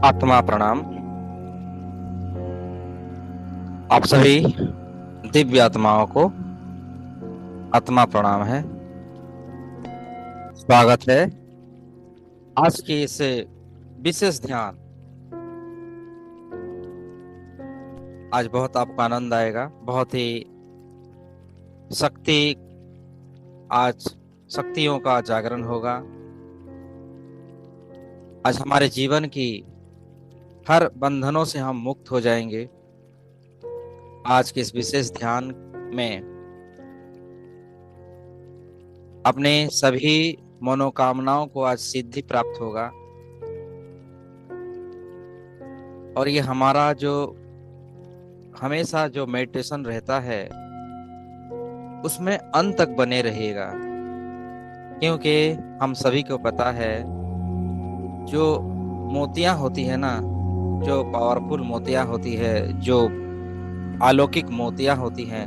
आत्मा प्रणाम। आप सभी दिव्य आत्माओं को आत्मा प्रणाम है। स्वागत है आज के इस विशेष ध्यान। आज बहुत आपको आनंद आएगा। बहुत ही शक्ति, आज शक्तियों का जागरण होगा। आज हमारे जीवन की हर बंधनों से हम मुक्त हो जाएंगे। आज के इस विशेष ध्यान में अपने सभी मनोकामनाओं को आज सिद्धि प्राप्त होगा। और ये हमारा जो हमेशा जो मेडिटेशन रहता है उसमें अंत तक बने रहेगा, क्योंकि हम सभी को पता है जो मोतियां होती है ना, जो पावरफुल मोतियां होती है, जो अलौकिक मोतियां होती हैं,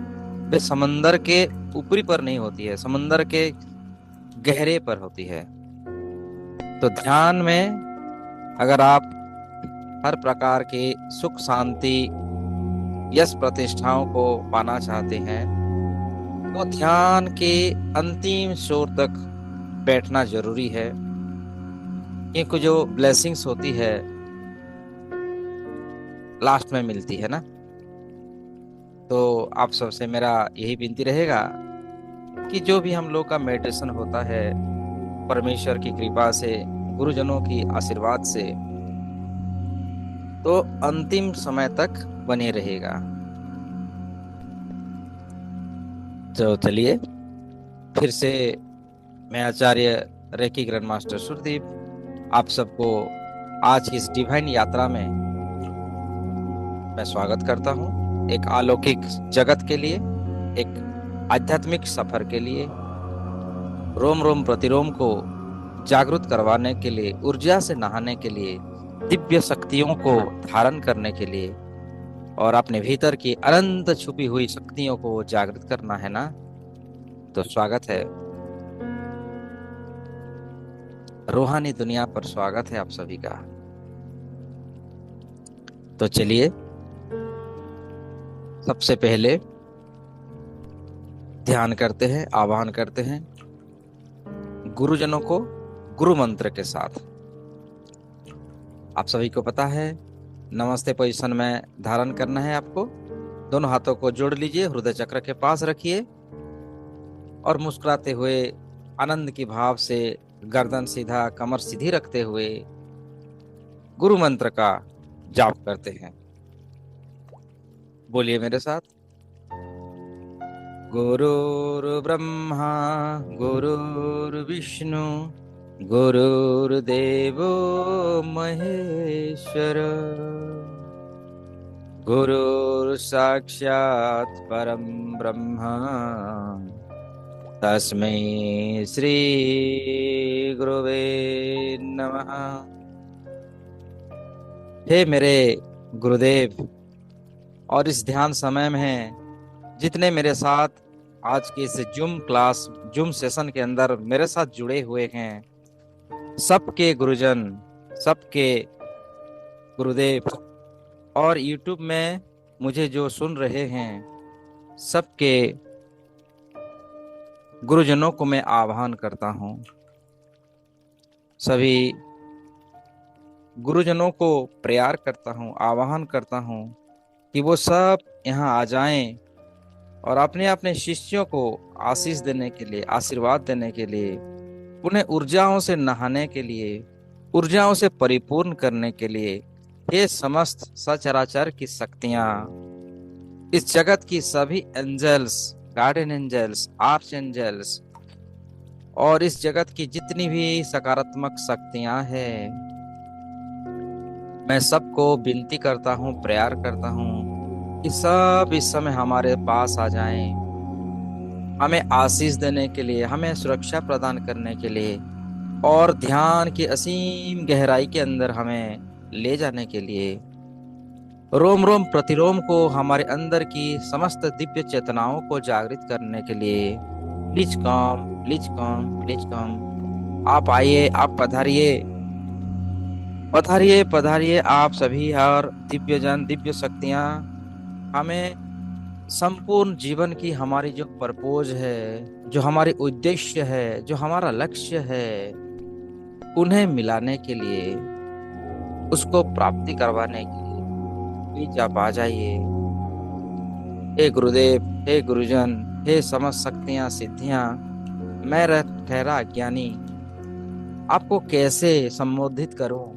वे समंदर के ऊपरी पर नहीं होती है, समंदर के गहरे पर होती है। तो ध्यान में अगर आप हर प्रकार के सुख शांति यश प्रतिष्ठाओं को पाना चाहते हैं तो ध्यान के अंतिम छोर तक बैठना जरूरी है, क्योंकि जो ब्लेसिंग्स होती है लास्ट में मिलती है ना। तो आप सबसे मेरा यही विनती रहेगा कि जो भी हम लोग का मेडिटेशन होता है परमेश्वर की कृपा से, गुरुजनों की आशीर्वाद से, तो अंतिम समय तक बने रहेगा। तो चलिए फिर से मैं आचार्य रेकी ग्रैंड मास्टर सुरदीप आप सबको आज की इस डिवाइन यात्रा में मैं स्वागत करता हूँ। एक अलौकिक जगत के लिए, एक आध्यात्मिक सफर के लिए, रोम रोम प्रतिरोम को जागृत करवाने के लिए, ऊर्जा से नहाने के लिए, दिव्य शक्तियों को धारण करने के लिए और अपने भीतर की अनंत छुपी हुई शक्तियों को जागृत करना है ना। तो स्वागत है, रूहानी दुनिया पर स्वागत है आप सभी का। तो चलिए सबसे पहले ध्यान करते हैं, आवाहन करते हैं गुरुजनों को गुरु मंत्र के साथ। आप सभी को पता है नमस्ते पोजीशन में धारण करना है आपको। दोनों हाथों को जोड़ लीजिए, हृदय चक्र के पास रखिए और मुस्कुराते हुए आनंद की भाव से गर्दन सीधा, कमर सीधी रखते हुए गुरु मंत्र का जाप करते हैं। बोलिए मेरे साथ। गुरुर्ब्रह्मा गुरुर्विष्णु गुरुर्देवो महेश्वर गुरुर्साक्षात् परम ब्रह्म तस्मै श्री गुरुवे नमः। हे मेरे गुरुदेव, और इस ध्यान समय में जितने मेरे साथ आज के इस जूम सेशन के अंदर मेरे साथ जुड़े हुए हैं, सबके गुरुजन, सबके गुरुदेव, और YouTube में मुझे जो सुन रहे हैं सबके गुरुजनों को मैं आह्वान करता हूँ। सभी गुरुजनों को प्रेयर करता हूँ, आह्वान करता हूँ कि वो सब यहाँ आ जाएं और अपने अपने शिष्यों को आशीष देने के लिए, आशीर्वाद देने के लिए, उन्हें ऊर्जाओं से नहाने के लिए, ऊर्जाओं से परिपूर्ण करने के लिए ये समस्त सचराचर की शक्तियां, इस जगत की सभी angels, guardian angels, archangels और इस जगत की जितनी भी सकारात्मक शक्तियां हैं, मैं सबको विनती करता हूँ, प्रेयर करता हूँ कि सब इस समय हमारे पास आ जाएं, हमें आशीष देने के लिए, हमें सुरक्षा प्रदान करने के लिए और ध्यान की असीम गहराई के अंदर हमें ले जाने के लिए, रोम रोम प्रतिरोम को, हमारे अंदर की समस्त दिव्य चेतनाओं को जागृत करने के लिए please come, please come, please come. आप आइए, आप पधारिए। पधारिए पधारिए आप सभी, और दिव्य जन, दिव्य शक्तियां हमें संपूर्ण जीवन की हमारी जो पर्पोज है, जो हमारी उद्देश्य है, जो हमारा लक्ष्य है, उन्हें मिलाने के लिए, उसको प्राप्ति करवाने के लिए प्लीज आप आ जाइए। हे गुरुदेव, हे गुरुजन, हे समस्त शक्तियां सिद्धियां, मैं ठहरा अज्ञानी, आपको कैसे संबोधित करूं,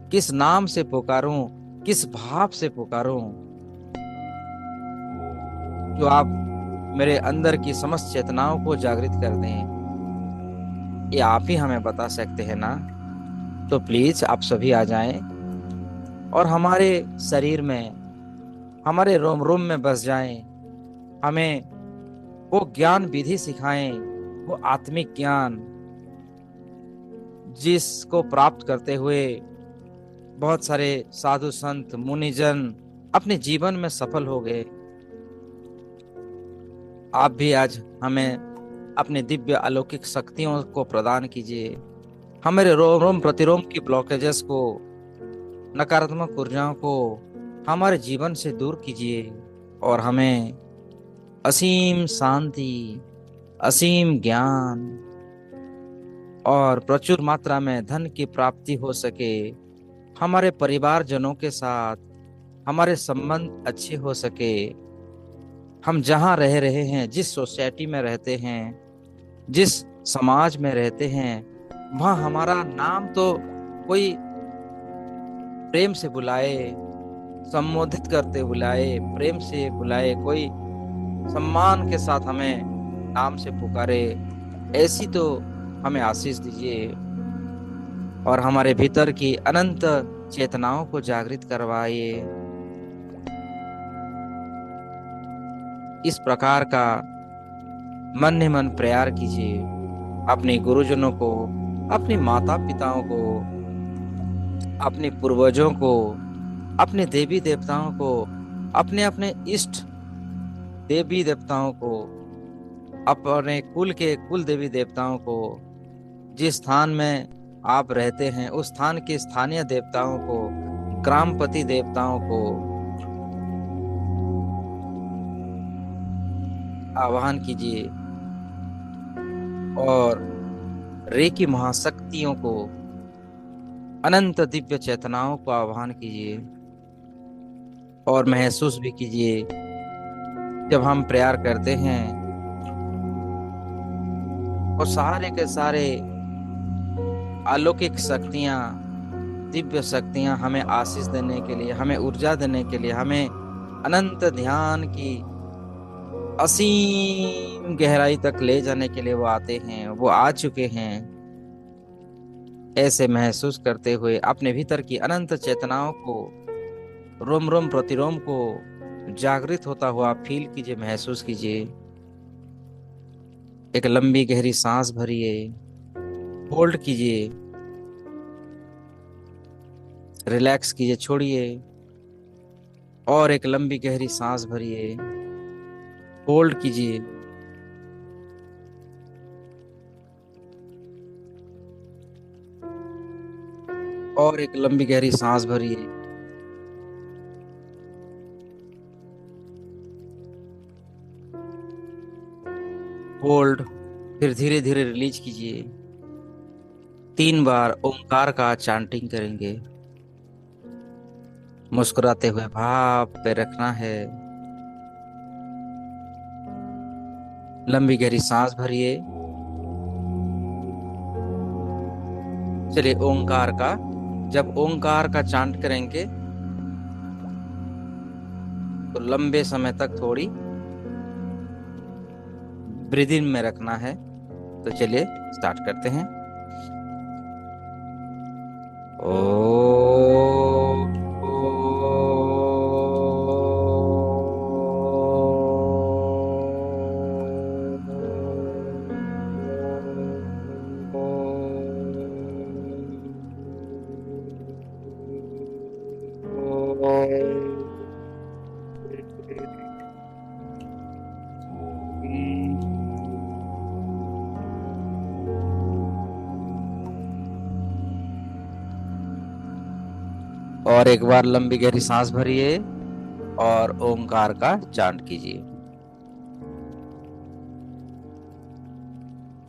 किस नाम से पुकारूं, किस भाव से पुकारूं, जो आप मेरे अंदर की समस्त चेतनाओं को जागृत कर दें, ये आप ही हमें बता सकते हैं ना। तो प्लीज आप सभी आ जाएं और हमारे शरीर में, हमारे रोम रोम में बस जाएं, हमें वो ज्ञान विधि सिखाएं, वो आत्मिक ज्ञान जिसको प्राप्त करते हुए बहुत सारे साधु संत मुनिजन अपने जीवन में सफल हो गए। आप भी आज हमें अपने दिव्य अलौकिक शक्तियों को प्रदान कीजिए, हमारे रोम रोम प्रतिरोम की ब्लॉकेजेस को, नकारात्मक ऊर्जाओं को हमारे जीवन से दूर कीजिए, और हमें असीम शांति, असीम ज्ञान और प्रचुर मात्रा में धन की प्राप्ति हो सके, हमारे परिवारजनों के साथ हमारे संबंध अच्छे हो सके, हम जहाँ रह रहे हैं, जिस सोसाइटी में रहते हैं, जिस समाज में रहते हैं, वहाँ हमारा नाम तो कोई प्रेम से बुलाए, संबोधित करते बुलाए, प्रेम से बुलाए, कोई सम्मान के साथ हमें नाम से पुकारे, ऐसी तो हमें आशीष दीजिए, और हमारे भीतर की अनंत चेतनाओं को जागृत करवाइए। इस प्रकार का मन ही मन प्यार कीजिए अपने गुरुजनों को, अपने माता पिताओं को, अपने पूर्वजों को, अपने देवी देवताओं को, अपने अपने इष्ट देवी देवताओं को, अपने कुल के कुल देवी देवताओं को, जिस स्थान में आप रहते हैं उस स्थान के स्थानीय देवताओं को, ग्रामपति देवताओं को आवाहन कीजिए, और रेकी महाशक्तियों को, अनंत दिव्य चेतनाओं को आवाहन कीजिए, और महसूस भी कीजिए जब हम प्रेयर करते हैं और सारे के सारे अलौकिक शक्तियां, दिव्य शक्तियां हमें आशीष देने के लिए, हमें ऊर्जा देने के लिए, हमें अनंत ध्यान की असीम गहराई तक ले जाने के लिए वो आते हैं, वो आ चुके हैं। ऐसे महसूस करते हुए अपने भीतर की अनंत चेतनाओं को, रोम रोम प्रतिरोम को जागृत होता हुआ फील कीजिए, महसूस कीजिए। एक लंबी गहरी सांस भरिए, होल्ड कीजिए, रिलैक्स कीजिए, छोड़िए, और एक लंबी गहरी सांस भरिए, होल्ड कीजिए, और एक लंबी गहरी सांस भरिए, होल्ड, फिर धीरे धीरे रिलीज कीजिए। 3 बार ओंकार का चांटिंग करेंगे, मुस्कुराते हुए भाव पे रखना है। लंबी गहरी सांस भरिए। चलिए ओंकार का, जब ओंकार का चांट करेंगे तो लंबे समय तक थोड़ी ब्रीद इन में रखना है। तो चलिए स्टार्ट करते हैं। ओ और एक बार लंबी गहरी सांस भरिए और ओंकार का चांट कीजिए।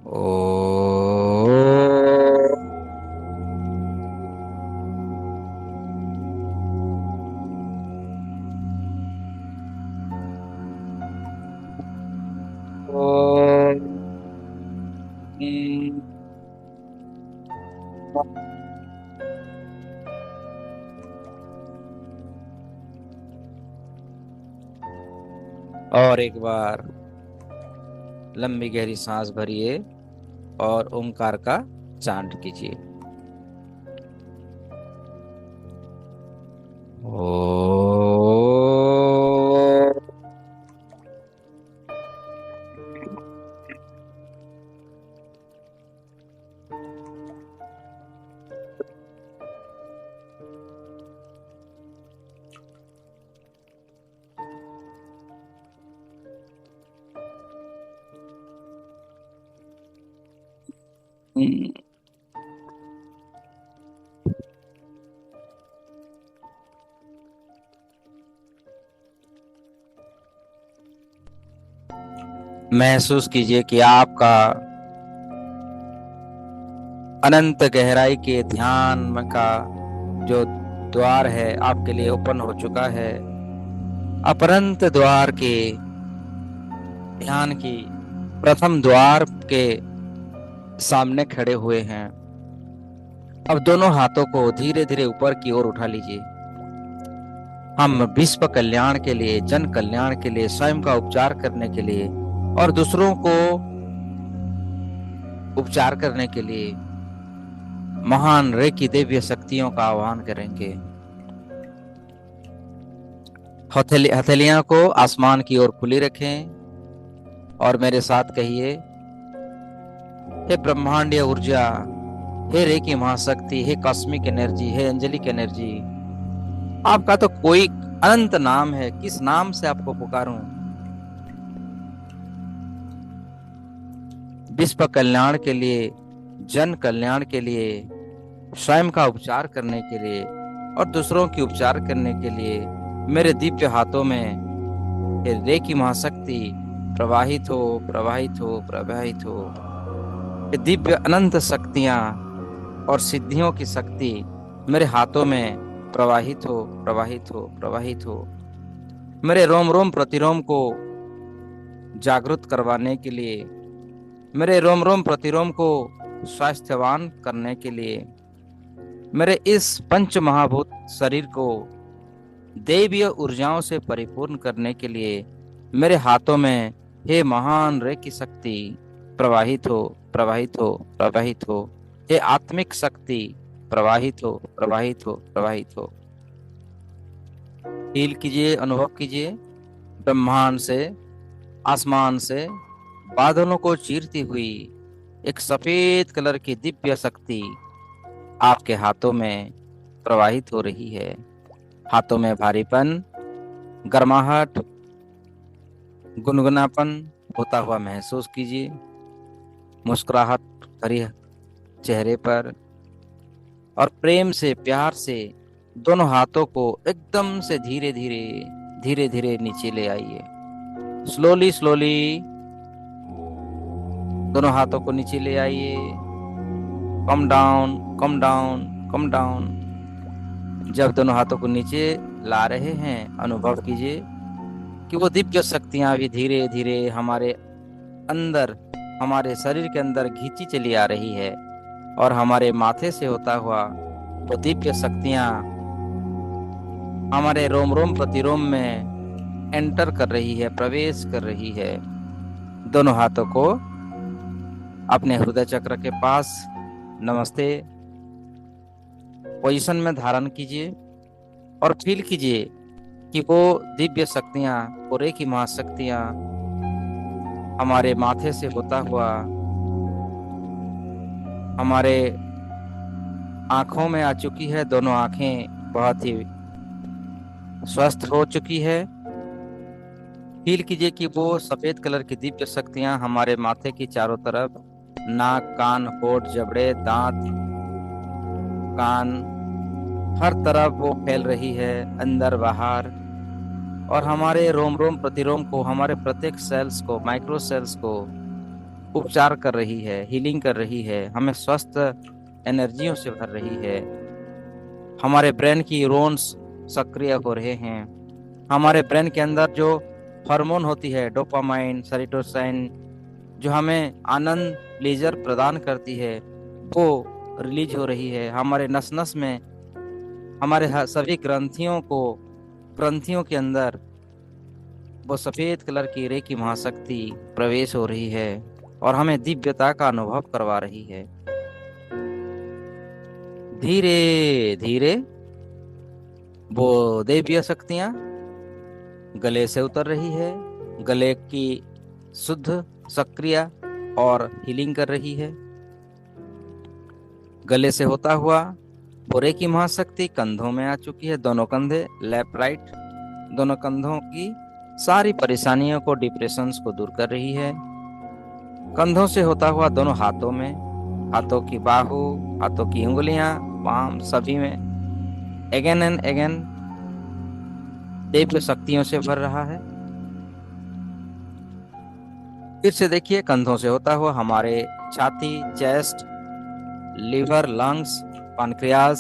ओ। और एक बार लंबी गहरी सांस भरिए और ओंकार का चांट कीजिए। ओ। महसूस कीजिए कि आपका अनंत गहराई के ध्यान का जो द्वार है आपके लिए ओपन हो चुका है। अपरंत द्वार के ध्यान की प्रथम द्वार के सामने खड़े हुए हैं। अब दोनों हाथों को धीरे धीरे ऊपर की ओर उठा लीजिए। हम विश्व कल्याण के लिए, जन कल्याण के लिए, स्वयं का उपचार करने के लिए और दूसरों को उपचार करने के लिए महान रेकी दिव्य शक्तियों का आह्वान करेंगे। हथेलियां को आसमान की ओर खुली रखें और मेरे साथ कहिए, हे ब्रह्मांडीय ऊर्जा, हे रेकी महाशक्ति, हे कॉस्मिक एनर्जी, हे एंजेलिक एनर्जी। आपका तो कोई अनंत नाम है, किस नाम से आपको पुकारूं? विश्व कल्याण के लिए, जन कल्याण के लिए, स्वयं का उपचार करने के लिए और दूसरों की उपचार करने के लिए मेरे दिव्य हाथों में हे रेकी महाशक्ति प्रवाहित हो, प्रवाहित हो, प्रवाहित हो। ये दिव्य अनंत शक्तियां और सिद्धियों की शक्ति मेरे हाथों में प्रवाहित हो, प्रवाहित हो, प्रवाहित हो। मेरे रोम रोम प्रतिरोम को जागृत करवाने के लिए, मेरे रोम रोम प्रतिरोम को स्वास्थ्यवान करने के लिए, मेरे इस पंच महाभूत शरीर को दैवीय ऊर्जाओं से परिपूर्ण करने के लिए मेरे हाथों में हे महान रेकी शक्ति प्रवाहित हो, प्रवाहित हो, प्रवाहित हो। हे आत्मिक शक्ति प्रवाहित हो, प्रवाहित हो, प्रवाहित हो। फील कीजिए, अनुभव कीजिए, ब्रह्मांड से, आसमान से बादलों को चीरती हुई एक सफेद कलर की दिव्य शक्ति आपके हाथों में प्रवाहित हो रही है। हाथों में भारीपन, गर्माहट, गुनगुनापन होता हुआ महसूस कीजिए। मुस्कुराहट भरी चेहरे पर और प्रेम से, प्यार से दोनों हाथों को एकदम से धीरे धीरे, धीरे धीरे नीचे ले आइए। स्लोली स्लोली दोनों हाथों को नीचे ले आइए। Come down, come down, come down. जब दोनों हाथों को नीचे ला रहे हैं, अनुभव कीजिए कि वो दिव्य शक्तियां भी धीरे धीरे हमारे अंदर, हमारे शरीर के अंदर खींची चली आ रही है और हमारे माथे से होता हुआ वो दिव्य शक्तियां हमारे रोम रोम प्रतिरोम में एंटर कर रही है, प्रवेश कर रही है। दोनों हाथों को अपने हृदय चक्र के पास नमस्ते पोजीशन में धारण कीजिए और फील कीजिए कि वो दिव्य शक्तियां, वो रेकी महाशक्तियां हमारे माथे से होता हुआ हमारे आंखों में आ चुकी है। दोनों आंखें बहुत ही स्वस्थ हो चुकी है। फील कीजिए कि वो सफेद कलर की दिव्य शक्तियां हमारे माथे की चारों तरफ, नाक, कान, होठ, जबड़े, दांत, कान, हर तरफ वो फैल रही है, अंदर बाहर। और हमारे रोम रोम प्रतिरोम को, हमारे प्रत्येक सेल्स को, माइक्रो सेल्स को उपचार कर रही है, हीलिंग कर रही है, हमें स्वस्थ एनर्जियों से भर रही है। हमारे ब्रेन की न्यूरॉन्स सक्रिय हो रहे हैं। हमारे ब्रेन के अंदर जो हार्मोन होती है, डोपामाइन, सेरोटोनिन, जो हमें आनंद, प्लेजर प्रदान करती है, वो रिलीज हो रही है। हमारे नस नस में, हमारे सभी ग्रंथियों के अंदर वो सफेद कलर की रेखी महाशक्ति प्रवेश हो रही है और हमें दिव्यता का अनुभव करवा रही है। धीरे धीरे वो दैवीय शक्तियां गले से उतर रही है, गले की शुद्ध, सक्रिय और हीलिंग कर रही है। गले से होता हुआ पूरे की महाशक्ति कंधों में आ चुकी है। दोनों कंधे, लेफ्ट राइट, दोनों कंधों की सारी परेशानियों को, डिप्रेशंस को दूर कर रही है। कंधों से होता हुआ दोनों हाथों में, हाथों की बाहु, हाथों की उंगलियां, पाम, सभी में अगेन एंड अगेन दिव्य शक्तियों से भर रहा है। फिर से देखिए, कंधों से होता हुआ हमारे छाती, चेस्ट, लिवर, लंग्स, पैनक्रियाज,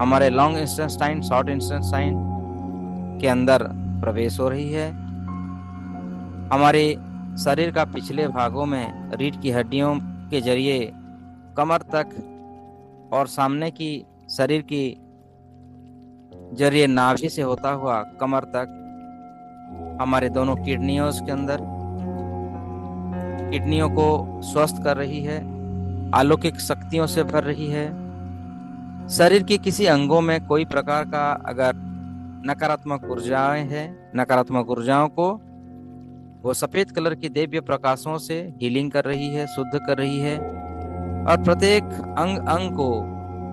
हमारे लॉन्ग इंटेस्टाइन, शॉर्ट इंटेस्टाइन के अंदर प्रवेश हो रही है। हमारे शरीर का पिछले भागों में रीढ़ की हड्डियों के जरिए कमर तक और सामने की शरीर की जरिए नाभि से होता हुआ कमर तक, हमारे दोनों किडनियों के अंदर, किडनियों को स्वस्थ कर रही है, अलौकिक शक्तियों से भर रही है। शरीर के किसी अंगों में कोई प्रकार का अगर नकारात्मक ऊर्जाएं हैं, नकारात्मक ऊर्जाओं को वो सफेद कलर की दिव्य प्रकाशों से हीलिंग कर रही है, शुद्ध कर रही है और प्रत्येक अंग अंग को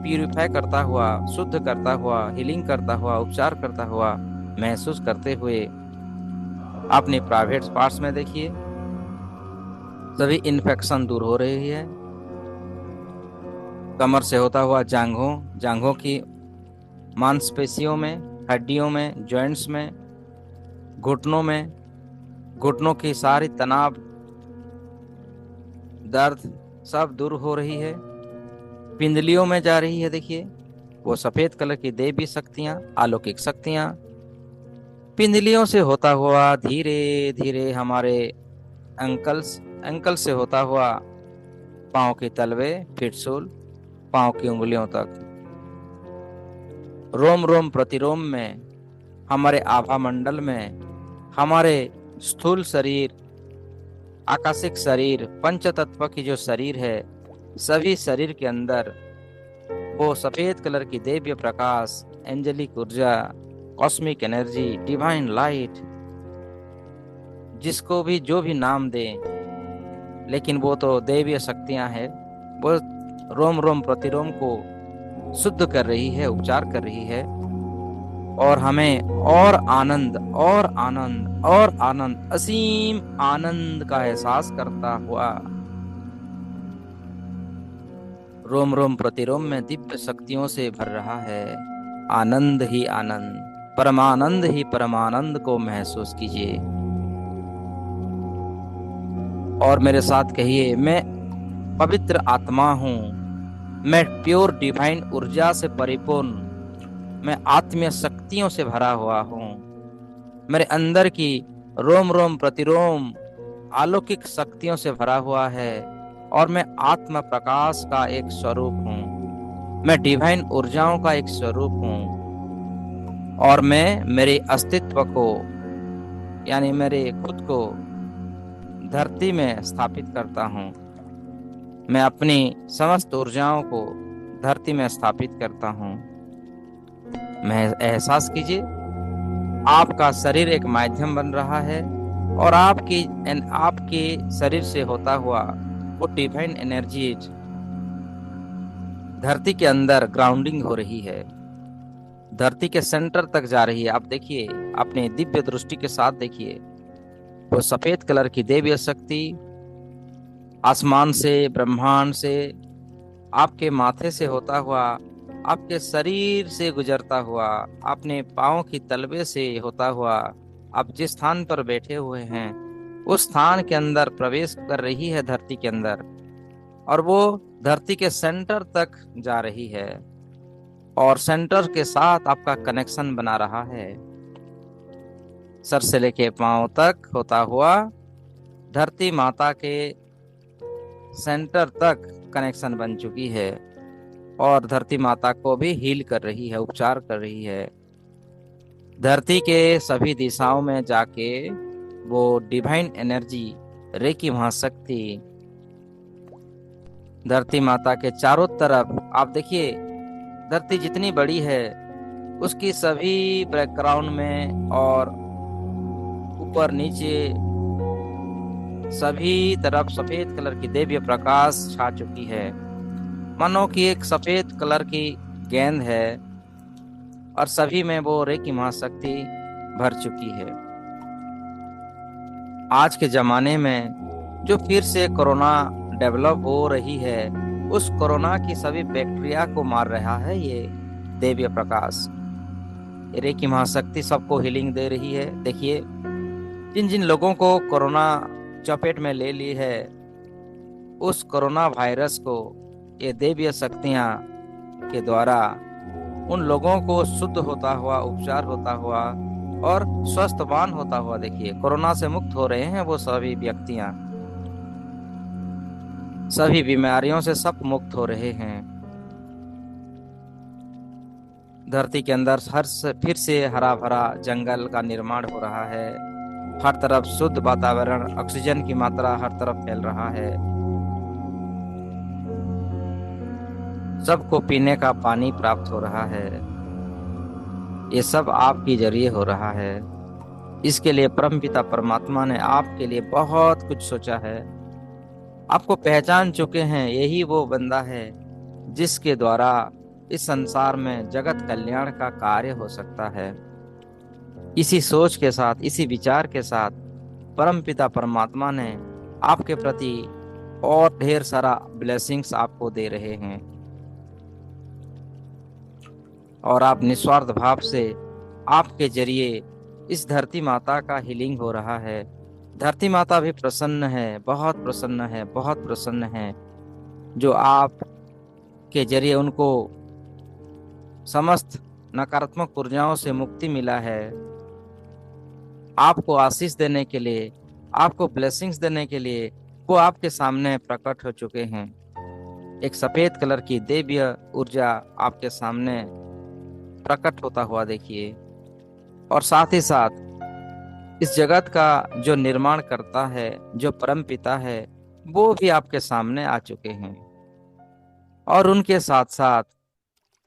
प्यूरिफाई करता हुआ, शुद्ध करता हुआ, हीलिंग करता हुआ, उपचार करता हुआ महसूस करते हुए अपने प्राइवेट पार्ट्स में देखिए, सभी इन्फेक्शन दूर हो रही है। कमर से होता हुआ जांघों की मांसपेशियों में, हड्डियों में, जॉइंट्स में, घुटनों की सारी तनाव, दर्द सब दूर हो रही है। पिंडलियों में जा रही है, देखिए वो सफेद कलर की देवी शक्तियां, अलौकिक शक्तियां पिंडलियों से होता हुआ धीरे धीरे हमारे अंकल से होता हुआ पांव के तलवे, फिटसूल, पांव की उंगलियों तक, रोम रोम प्रतिरोम में, हमारे आभा मंडल में, हमारे स्थूल शरीर, आकाशिक शरीर, पंच तत्व की जो शरीर है, सभी शरीर के अंदर वो सफेद कलर की दिव्य प्रकाश, एंजेलिक ऊर्जा, कॉस्मिक एनर्जी, डिवाइन लाइट, जिसको भी जो भी नाम दे, लेकिन वो तो दैवीय शक्तियां हैं। वो रोम रोम प्रतिरोम को शुद्ध कर रही है, उपचार कर रही है और हमें और आनंद और आनंद और आनंद, असीम आनंद का एहसास करता हुआ रोम रोम प्रतिरोम में दिव्य शक्तियों से भर रहा है। आनंद ही आनंद, परमानंद ही परमानंद को महसूस कीजिए और मेरे साथ कहिए, मैं पवित्र आत्मा हूँ, मैं प्योर डिवाइन ऊर्जा से परिपूर्ण, मैं आत्मीय शक्तियों से भरा हुआ हूँ। मेरे अंदर की रोम रोम प्रतिरोम अलौकिक शक्तियों से भरा हुआ है और मैं आत्म प्रकाश का एक स्वरूप हूँ। मैं डिवाइन ऊर्जाओं का एक स्वरूप हूँ और मैं मेरे अस्तित्व को, यानी मेरे खुद को धरती में स्थापित करता हूँ। मैं अपनी समस्त ऊर्जाओं को धरती में स्थापित करता हूँ। मैं एहसास कीजिए, आपका शरीर एक माध्यम बन रहा है और आपके शरीर से होता हुआ वो डिवाइन एनर्जी धरती के अंदर ग्राउंडिंग हो रही है, धरती के सेंटर तक जा रही है। आप देखिए, अपने दिव्य दृष्टि के साथ देखिए, वो सफेद कलर की दैवीय शक्ति आसमान से, ब्रह्मांड से, आपके माथे से होता हुआ आपके शरीर से गुजरता हुआ, अपने पाँव की तलवे से होता हुआ, आप जिस स्थान पर बैठे हुए हैं उस स्थान के अंदर प्रवेश कर रही है धरती के अंदर, और वो धरती के सेंटर तक जा रही है और सेंटर के साथ आपका कनेक्शन बना रहा है। सर से लेके पांव तक होता हुआ धरती माता के सेंटर तक कनेक्शन बन चुकी है और धरती माता को भी हील कर रही है, उपचार कर रही है। धरती के सभी दिशाओं में जाके वो डिवाइन एनर्जी, रेकी महाशक्ति धरती माता के चारों तरफ, आप देखिए धरती जितनी बड़ी है उसकी सभी बैकग्राउंड में और ऊपर नीचे सभी तरफ सफेद कलर की दिव्य प्रकाश छा चुकी है, मानो कि एक सफेद कलर की गेंद है और सभी में वो रेकी महाशक्ति भर चुकी है। आज के जमाने में जो फिर से कोरोना डेवलप हो रही है, उस कोरोना की सभी बैक्टीरिया को मार रहा है ये दिव्य प्रकाश। रेकी महाशक्ति सबको हीलिंग दे रही है। देखिए जिन जिन लोगों को कोरोना चपेट में ले ली है, उस कोरोना वायरस को ये दिव्य शक्तियां के द्वारा उन लोगों को शुद्ध होता हुआ, उपचार होता हुआ और स्वस्थवान होता हुआ, देखिए कोरोना से मुक्त हो रहे हैं वो सभी व्यक्तियां, सभी बीमारियों से सब मुक्त हो रहे हैं। धरती के अंदर फिर से हरा भरा जंगल का निर्माण हो रहा है, हर तरफ शुद्ध वातावरण, ऑक्सीजन की मात्रा हर तरफ फैल रहा है, सबको पीने का पानी प्राप्त हो रहा है। ये सब आपके जरिए हो रहा है। इसके लिए परमपिता परमात्मा ने आपके लिए बहुत कुछ सोचा है। आपको पहचान चुके हैं, यही वो बंदा है जिसके द्वारा इस संसार में जगत कल्याण का कार्य हो सकता है। इसी सोच के साथ, इसी विचार के साथ परमपिता परमात्मा ने आपके प्रति और ढेर सारा ब्लेसिंग्स आपको दे रहे हैं और आप निस्वार्थ भाव से, आपके जरिए इस धरती माता का हीलिंग हो रहा है। धरती माता भी प्रसन्न है, बहुत प्रसन्न है, बहुत प्रसन्न है, जो आप के जरिए उनको समस्त नकारात्मक ऊर्जाओं से मुक्ति मिला है। आपको आशीष देने के लिए, आपको ब्लेसिंग्स देने के लिए वो आपके सामने प्रकट हो चुके हैं। एक सफेद कलर की दिव्य ऊर्जा आपके सामने प्रकट होता हुआ देखिए, और साथ ही साथ इस जगत का जो निर्माण करता है, जो परम पिता है, वो भी आपके सामने आ चुके हैं। और उनके साथ साथ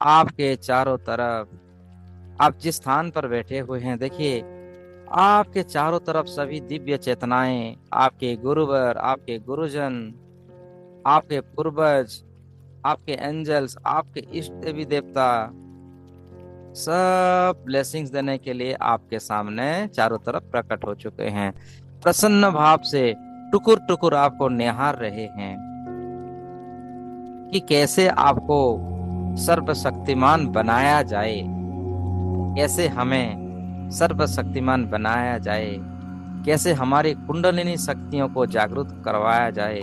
आपके चारों तरफ, आप जिस स्थान पर बैठे हुए हैं, देखिए आपके चारों तरफ सभी दिव्य चेतनाएं, आपके गुरुवर, आपके गुरुजन, आपके पूर्वज, आपके एंजल्स, आपके इष्ट देवी देवता, सब ब्लेसिंग्स देने के लिए आपके सामने चारों तरफ प्रकट हो चुके हैं। प्रसन्न भाव से टुकुर टुकुर आपको निहार रहे हैं कि कैसे आपको सर्वशक्तिमान बनाया जाए, कैसे हमें सर्वशक्तिमान बनाया जाए, कैसे हमारी कुंडलिनी शक्तियों को जागृत करवाया जाए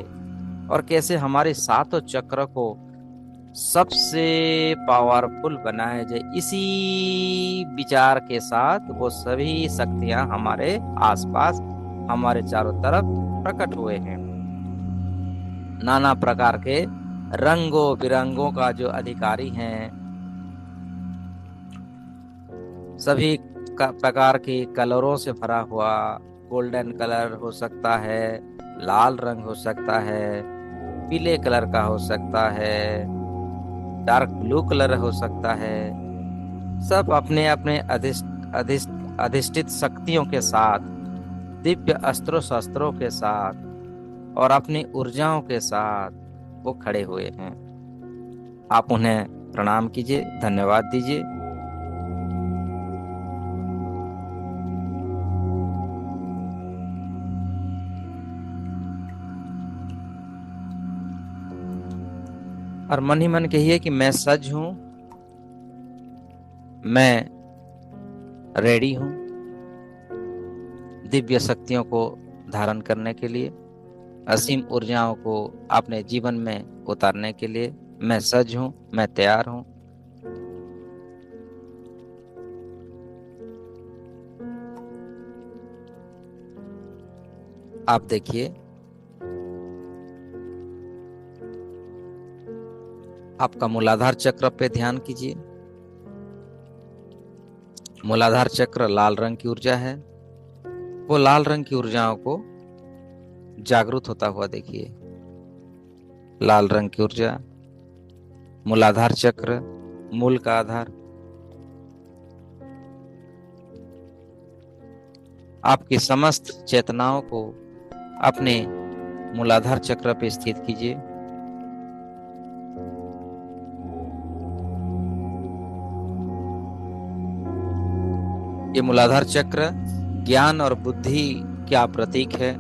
और कैसे हमारे सातों चक्र को सबसे पावरफुल बनाया जाए। इसी विचार के साथ वो सभी शक्तियां हमारे आसपास, हमारे चारों तरफ प्रकट हुए हैं। नाना प्रकार के रंगों बिरंगों का जो अधिकारी हैं, सभी प्रकार के कलरों से भरा हुआ, गोल्डन कलर हो सकता है, लाल रंग हो सकता है, पीले कलर का हो सकता है, डार्क ब्लू कलर हो सकता है, सब अपने अपने अधिष्ठित शक्तियों के साथ, दिव्य अस्त्रों शस्त्रों के साथ और अपनी ऊर्जाओं के साथ वो खड़े हुए हैं। आप उन्हें प्रणाम कीजिए, धन्यवाद दीजिए। और मन ही मन कहिए कि मैं सज हूं, मैं रेडी हूँ दिव्य शक्तियों को धारण करने के लिए, असीम ऊर्जाओं को अपने जीवन में उतारने के लिए। मैं सज्ज हूँ, मैं तैयार हूँ। आप देखिए, आपका मूलाधार चक्र पे ध्यान कीजिए। मूलाधार चक्र लाल रंग की ऊर्जा है। वो लाल रंग की ऊर्जाओं को जागृत होता हुआ देखिए। लाल रंग की ऊर्जा, मूलाधार चक्र, मूल का आधार। आपकी समस्त चेतनाओं को अपने मूलाधार चक्र पे स्थित कीजिए। ये मूलाधार चक्र ज्ञान और बुद्धि का प्रतीक है।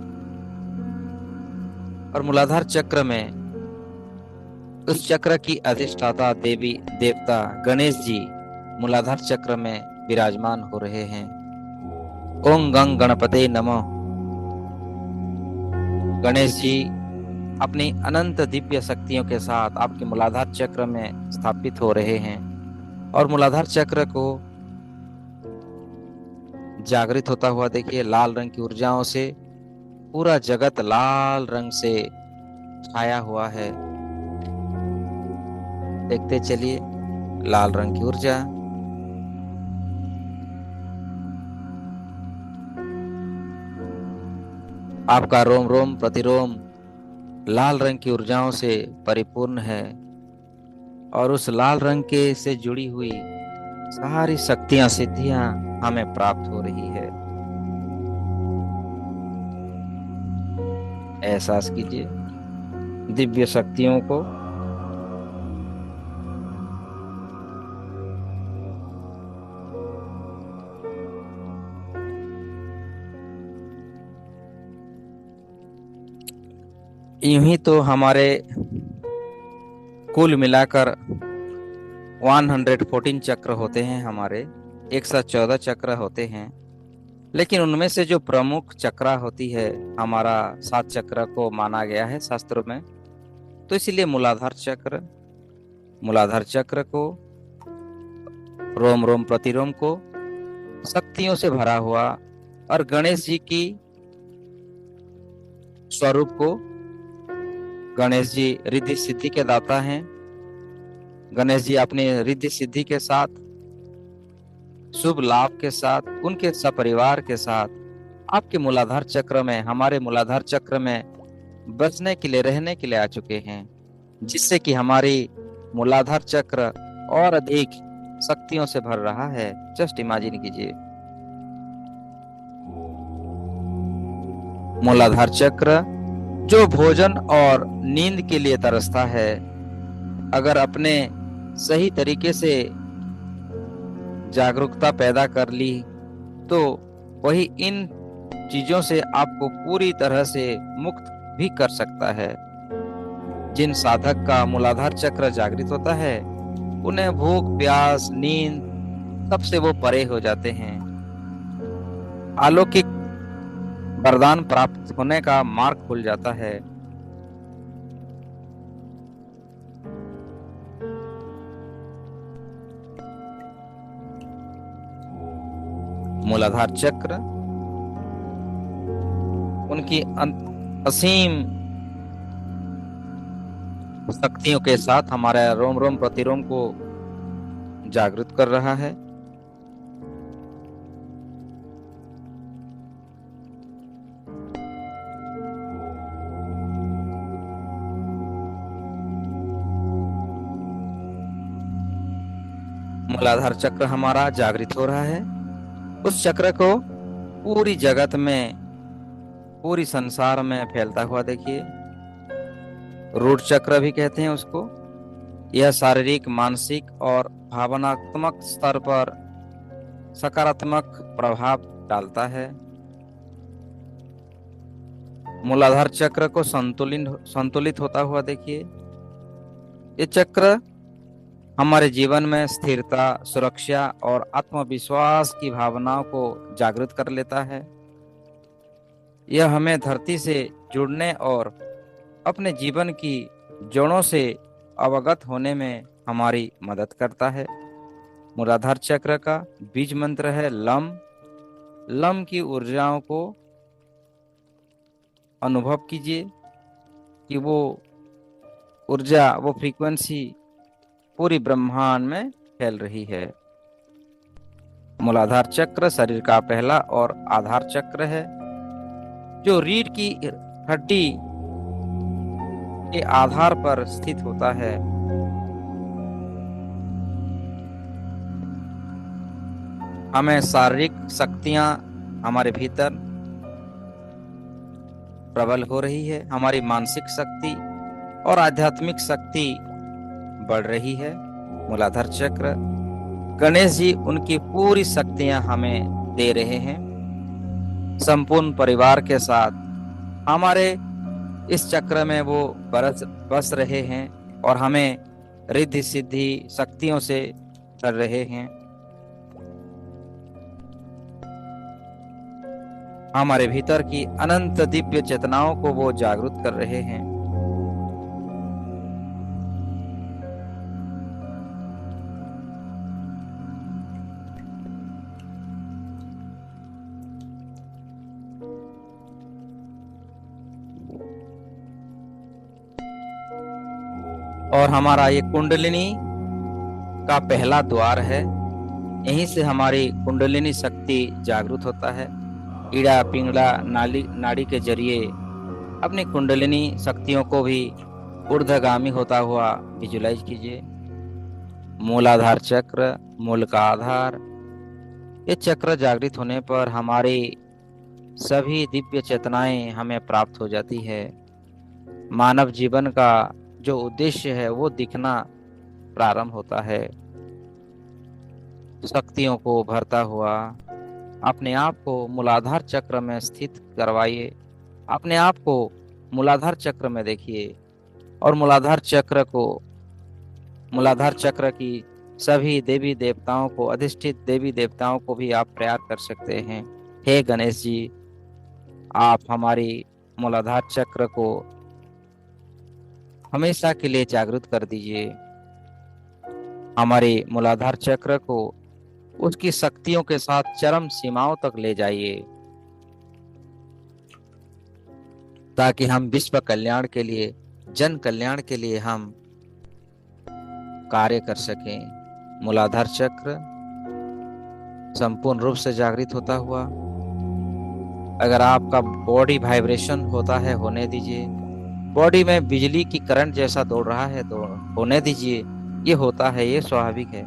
और मूलाधार चक्र में उस चक्र की अधिष्ठाता देवी देवता गणेश जी मूलाधार चक्र में विराजमान हो रहे हैं। ओम गंग गणपते नमः। गणेश जी अपनी अनंत दिव्य शक्तियों के साथ आपके मूलाधार चक्र में स्थापित हो रहे हैं और मूलाधार चक्र को जागृत होता हुआ देखिए। लाल रंग की ऊर्जाओं से पूरा जगत लाल रंग से छाया हुआ है। देखते चलिए, लाल रंग की ऊर्जा। आपका रोम रोम प्रतिरोम लाल रंग की ऊर्जाओं से परिपूर्ण है और उस लाल रंग के से जुड़ी हुई सारी शक्तियां सिद्धियां हमें प्राप्त हो रही है। एहसास कीजिए दिव्य शक्तियों को। यूं ही तो हमारे कुल मिलाकर 114 चक्र होते हैं। हमारे 114 चक्र होते हैं, लेकिन उनमें से जो प्रमुख चक्र होती है, हमारा 7 चक्र को माना गया है शास्त्रों में। तो इसीलिए मूलाधार चक्र को, रोम रोम प्रतिरोम को शक्तियों से भरा हुआ और गणेश जी की स्वरूप को, गणेश जी रिद्धि सिद्धि के दाता हैं। गणेश जी अपने रिद्धि सिद्धि के साथ, शुभ लाभ के साथ, उनके सपरिवार के साथ आपके मूलाधार चक्र में, हमारे मूलाधार चक्र में बसने के लिए, रहने के लिए आ चुके हैं, जिससे कि हमारी मूलाधार चक्र और अधिक शक्तियों से भर रहा है। जस्ट इमेजिन कीजिए, मूलाधार चक्र जो भोजन और नींद के लिए तरसता है, अगर अपने सही तरीके से जागरूकता पैदा कर ली तो वही इन चीजों से आपको पूरी तरह से मुक्त भी कर सकता है। जिन साधक का मूलाधार चक्र जागृत होता है, उन्हें भूख, प्यास, नींद सबसे वो परे हो जाते हैं। अलौकिक वरदान प्राप्त होने का मार्ग खुल जाता है। मूलाधार चक्र उनकी असीम शक्तियों के साथ हमारे रोम रोम प्रतिरोम को जागृत कर रहा है। मूलाधार चक्र हमारा जागृत हो रहा है। उस चक्र को पूरी जगत में, पूरी संसार में फैलता हुआ देखिए। रूट चक्र भी कहते हैं उसको। यह शारीरिक, मानसिक और भावनात्मक स्तर पर सकारात्मक प्रभाव डालता है। मूलाधार चक्र को संतुलित होता हुआ देखिए। ये चक्र हमारे जीवन में स्थिरता, सुरक्षा और आत्मविश्वास की भावनाओं को जागृत कर लेता है। यह हमें धरती से जुड़ने और अपने जीवन की जड़ों से अवगत होने में हमारी मदद करता है। मूलाधार चक्र का बीज मंत्र है लम। लम की ऊर्जाओं को अनुभव कीजिए कि वो ऊर्जा, वो फ्रीक्वेंसी पूरी ब्रह्मांड में फैल रही है। मूलाधार चक्र शरीर का पहला और आधार चक्र है, जो रीढ़ की हड्डी के आधार पर स्थित होता है। हमें शारीरिक शक्तियां हमारे भीतर प्रबल हो रही है, हमारी मानसिक शक्ति और आध्यात्मिक शक्ति बढ़ रही है। मूलाधार चक्र, गणेश जी उनकी पूरी शक्तियां हमें दे रहे हैं। संपूर्ण परिवार के साथ हमारे इस चक्र में वो बस रहे हैं और हमें रिद्धि सिद्धि शक्तियों से कर रहे हैं। हमारे भीतर की अनंत दिव्य चेतनाओं को वो जागृत कर रहे हैं। और हमारा ये कुंडलिनी का पहला द्वार है। यहीं से हमारी कुंडलिनी शक्ति जागृत होता है। ईड़ा पिंगला नाड़ी के जरिए अपनी कुंडलिनी शक्तियों को भी ऊर्ध्वगामी होता हुआ विजुलाइज कीजिए। मूलाधार चक्र, मूल का आधार। ये चक्र जागृत होने पर हमारी सभी दिव्य चेतनाएं हमें प्राप्त हो जाती है। मानव जीवन का जो उद्देश्य है वो दिखना प्रारंभ होता है। शक्तियों को भरता हुआ अपने आप को मूलाधार चक्र में स्थित करवाइए। अपने आप को मूलाधार चक्र में देखिए और मूलाधार चक्र की सभी देवी देवताओं को, अधिष्ठित देवी देवताओं को भी आप प्यार कर सकते हैं। हे गणेश जी, आप हमारी मूलाधार चक्र को हमेशा के लिए जागृत कर दीजिए। हमारे मूलाधार चक्र को उसकी शक्तियों के साथ चरम सीमाओं तक ले जाइए, ताकि हम विश्व कल्याण के लिए, जन कल्याण के लिए हम कार्य कर सकें। मूलाधार चक्र संपूर्ण रूप से जागृत होता हुआ, अगर आपका बॉडी वाइब्रेशन होता है होने दीजिए। बॉडी में बिजली की करंट जैसा दौड़ रहा है तो होने दीजिए। ये होता है, ये स्वाभाविक है।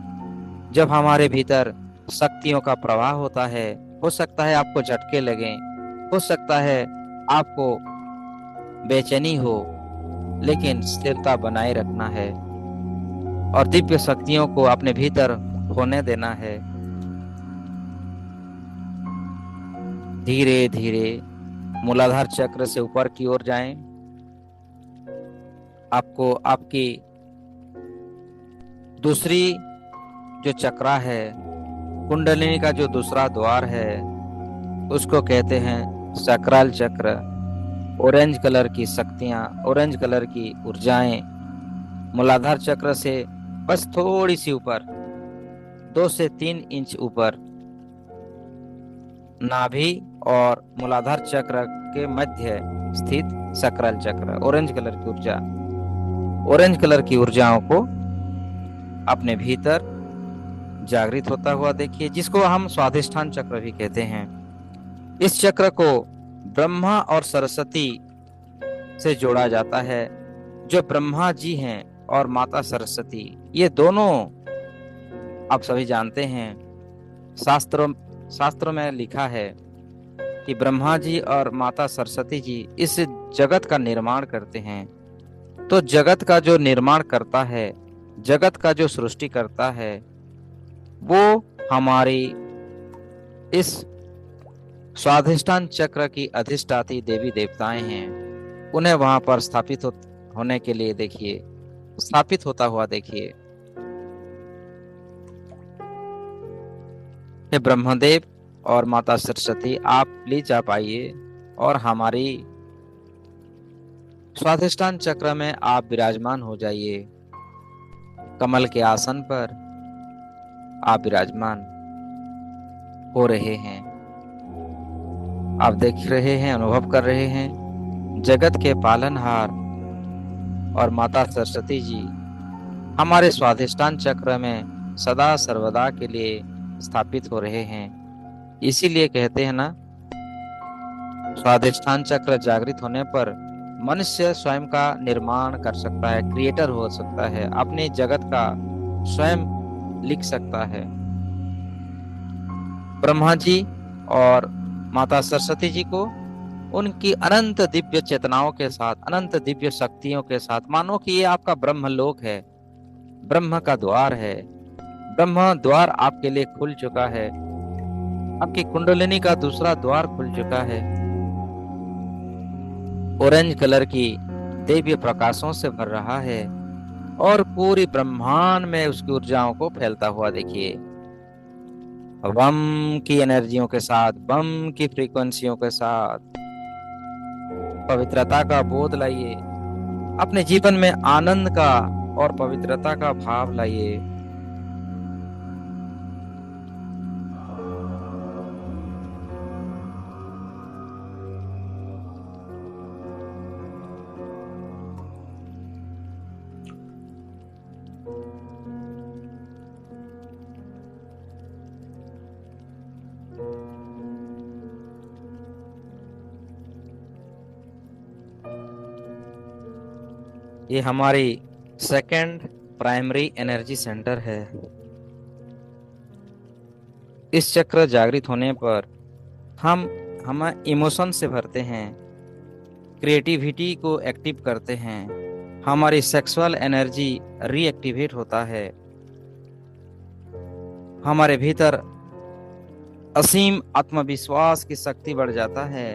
जब हमारे भीतर शक्तियों का प्रवाह होता है, हो सकता है आपको झटके लगे, हो सकता है आपको बेचैनी हो, लेकिन स्थिरता बनाए रखना है और दिव्य शक्तियों को अपने भीतर होने देना है। धीरे धीरे मूलाधार चक्र से ऊपर की ओर जाएं। आपको आपकी दूसरी जो चक्रा है, कुंडलिनी का जो दूसरा द्वार है, उसको कहते हैं सकराल चक्र। ऑरेंज कलर की शक्तियां, ऑरेंज कलर की ऊर्जाएं मूलाधार चक्र से बस थोड़ी सी ऊपर, 2 से 3 इंच ऊपर, नाभि और मूलाधार चक्र के मध्य स्थित सकराल चक्र, ऑरेंज कलर की ऊर्जा, ऑरेंज कलर की ऊर्जाओं को अपने भीतर जागृत होता हुआ देखिए, जिसको हम स्वाधिष्ठान चक्र भी कहते हैं। इस चक्र को ब्रह्मा और सरस्वती से जोड़ा जाता है। जो ब्रह्मा जी हैं और माता सरस्वती, ये दोनों आप सभी जानते हैं, शास्त्रों में लिखा है कि ब्रह्मा जी और माता सरस्वती जी इस जगत का निर्माण करते हैं। तो जगत का जो निर्माण करता है, जगत का जो सृष्टि करता है, वो हमारी इस स्वाधिष्ठान चक्र की अधिष्ठात्री देवी देवताएं हैं। उन्हें वहां पर स्थापित होने के लिए देखिए, स्थापित होता हुआ देखिए। हे ब्रह्मदेव और माता सरस्वती, आप प्लीज आप आइए और हमारी स्वाधिष्ठान चक्र में आप विराजमान हो जाइए। कमल के आसन पर आप विराजमान हो रहे हैं। आप देख रहे हैं, अनुभव कर रहे हैं, जगत के पालनहार और माता सरस्वती जी हमारे स्वाधिष्ठान चक्र में सदा सर्वदा के लिए स्थापित हो रहे हैं। इसीलिए कहते हैं ना, स्वाधिष्ठान चक्र जागृत होने पर मनुष्य स्वयं का निर्माण कर सकता है, क्रिएटर हो सकता है, अपने जगत का स्वयं लिख सकता है। ब्रह्मा जी और माता सरस्वती जी को उनकी अनंत दिव्य चेतनाओं के साथ, अनंत दिव्य शक्तियों के साथ, मानो कि ये आपका ब्रह्मलोक है, ब्रह्म का द्वार है। ब्रह्म द्वार आपके लिए खुल चुका है, आपकी कुंडलिनी का दूसरा द्वार खुल चुका है। ऑरेंज कलर की दिव्य प्रकाशों से भर रहा है और पूरी ब्रह्मांड में उसकी ऊर्जाओं को फैलता हुआ देखिए। बम की एनर्जियों के साथ, बम की फ्रीक्वेंसियों के साथ पवित्रता का बोध लाइए, अपने जीवन में आनंद का और पवित्रता का भाव लाइए। ये हमारी सेकंड प्राइमरी एनर्जी सेंटर है। इस चक्र जागृत होने पर हम इमोशन से भरते हैं, क्रिएटिविटी को एक्टिव करते हैं, हमारी सेक्सुअल एनर्जी रीएक्टिवेट होता है, हमारे भीतर असीम आत्मविश्वास की शक्ति बढ़ जाता है।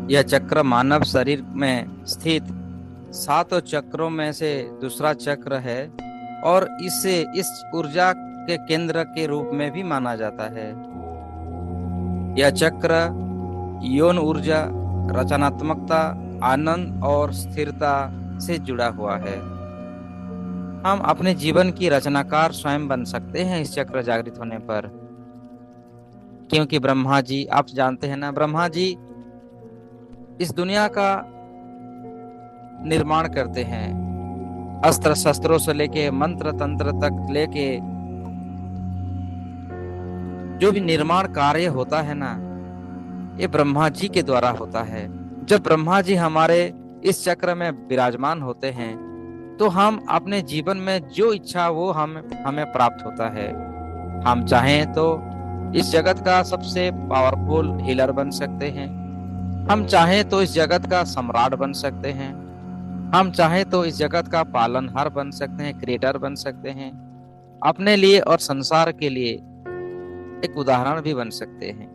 यह चक्र मानव शरीर में स्थित 7 चक्रों में से दूसरा चक्र है और इसे इस ऊर्जा के केंद्र के रूप में भी माना जाता है। यह चक्र यौन ऊर्जा, रचनात्मकता, आनंद और स्थिरता से जुड़ा हुआ है। हम अपने जीवन की रचनाकार स्वयं बन सकते हैं इस चक्र जागृत होने पर, क्योंकि ब्रह्मा जी, आप जानते हैं ना, ब्रह्मा जी इस दुनिया का निर्माण करते हैं। अस्त्र शस्त्रों से लेके मंत्र तंत्र तक लेके जो भी निर्माण कार्य होता है ना, ये ब्रह्मा जी के द्वारा होता है। जब ब्रह्मा जी हमारे इस चक्र में विराजमान होते हैं तो हम अपने जीवन में जो इच्छा वो हमें प्राप्त होता है। हम चाहें तो इस जगत का सबसे पावरफुल हीलर बन सकते हैं, हम चाहें तो इस जगत का सम्राट बन सकते हैं, हम चाहें तो इस जगत का पालनहार बन सकते हैं, क्रिएटर बन सकते हैं, अपने लिए और संसार के लिए एक उदाहरण भी बन सकते हैं।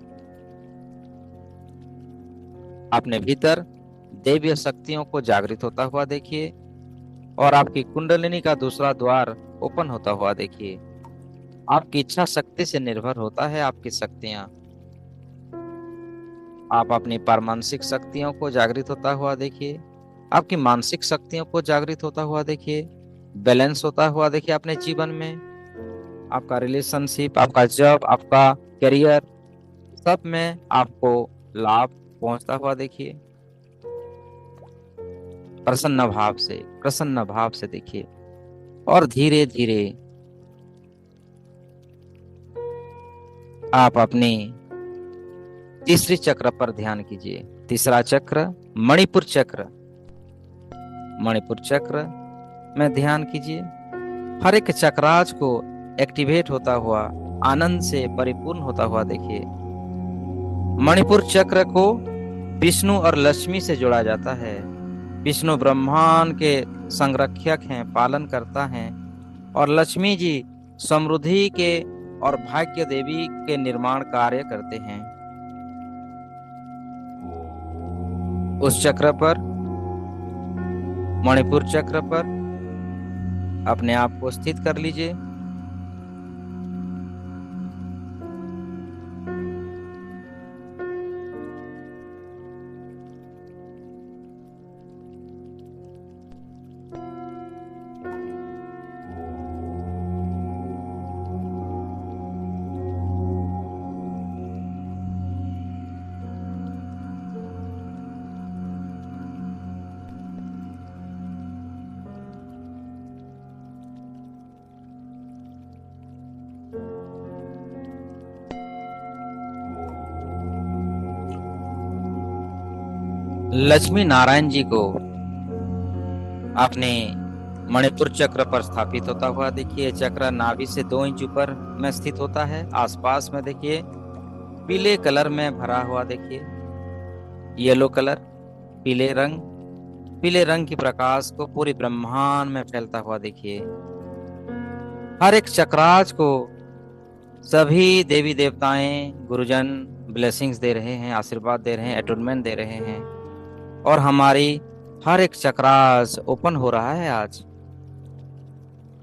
अपने भीतर दैवीय शक्तियों को जागृत होता हुआ देखिए और आपकी कुंडलिनी का दूसरा द्वार ओपन होता हुआ देखिए। आपकी इच्छा शक्ति से निर्भर होता है आपकी शक्तियां। आप अपनी पारमानसिक शक्तियों को जागृत होता हुआ देखिए, आपकी मानसिक शक्तियों को जागृत होता हुआ देखिए, बैलेंस होता हुआ देखिए अपने जीवन में। आपका रिलेशनशिप, आपका जॉब, आपका करियर, सब में आपको लाभ पहुंचता हुआ देखिए। प्रसन्न भाव से देखिए और धीरे धीरे आप अपनी तीसरी चक्र पर ध्यान कीजिए। तीसरा चक्र मणिपुर चक्र। मणिपुर चक्र में ध्यान कीजिए। हर एक चक्राज को एक्टिवेट होता हुआ, आनंद से परिपूर्ण होता हुआ देखिए। मणिपुर चक्र को विष्णु और लक्ष्मी से जोड़ा जाता है। विष्णु ब्रह्मांड के संरक्षक हैं, पालन करता हैं, और लक्ष्मी जी समृद्धि के और भाग्य देवी के निर्माण कार्य करते हैं। उस चक्र पर, मणिपुर चक्र पर अपने आप को स्थित कर लीजिए। लक्ष्मी नारायण जी को अपने मणिपुर चक्र पर स्थापित होता हुआ देखिए। चक्र नाभि से 2 इंच ऊपर में स्थित होता है। आसपास में देखिए पीले कलर में भरा हुआ, देखिए येलो कलर, पीले रंग की प्रकाश को पूरी ब्रह्मांड में फैलता हुआ देखिए। हर एक चक्राज को सभी देवी देवताएं, गुरुजन ब्लेसिंग्स दे रहे हैं, आशीर्वाद दे रहे हैं, एटोनमेंट दे रहे हैं, और हमारी हर एक चक्रास ओपन हो रहा है। आज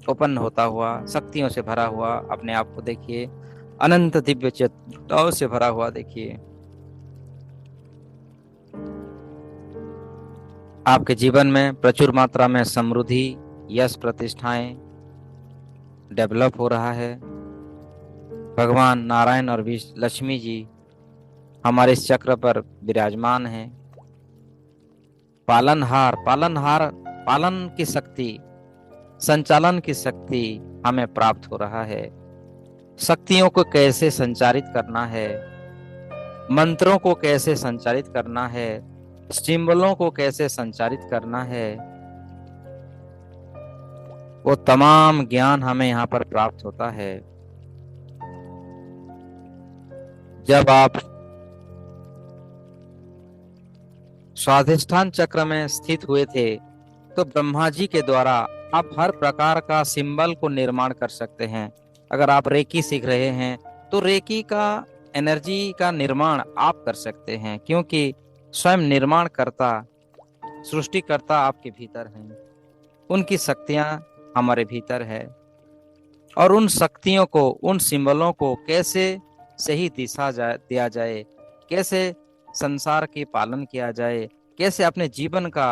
ओपन होता हुआ, शक्तियों से भरा हुआ अपने आप को देखिए, अनंत दिव्य चेतनाओं से भरा हुआ देखिए। आपके जीवन में प्रचुर मात्रा में समृद्धि, यश, प्रतिष्ठाएं डेवलप हो रहा है। भगवान नारायण और लक्ष्मी जी हमारे इस चक्र पर विराजमान हैं। पालनहार पालन की शक्ति, संचालन की शक्ति हमें प्राप्त हो रहा है। शक्तियों को कैसे संचारित करना है, मंत्रों को कैसे संचारित करना है, सिंबलों को कैसे संचारित करना है, वो तमाम ज्ञान हमें यहाँ पर प्राप्त होता है। जब आप स्वाधिष्ठान चक्र में स्थित हुए थे तो ब्रह्मा जी के द्वारा आप हर प्रकार का सिंबल को निर्माण कर सकते हैं। अगर आप रेकी सीख रहे हैं तो रेकी का एनर्जी का निर्माण आप कर सकते हैं, क्योंकि स्वयं निर्माण करता, सृष्टिकर्ता आपके भीतर हैं। उनकी शक्तियां हमारे भीतर है, और उन शक्तियों को, उन सिंबलों को कैसे सही दिशा दिया जाए, कैसे संसार के पालन किया जाए, कैसे अपने जीवन का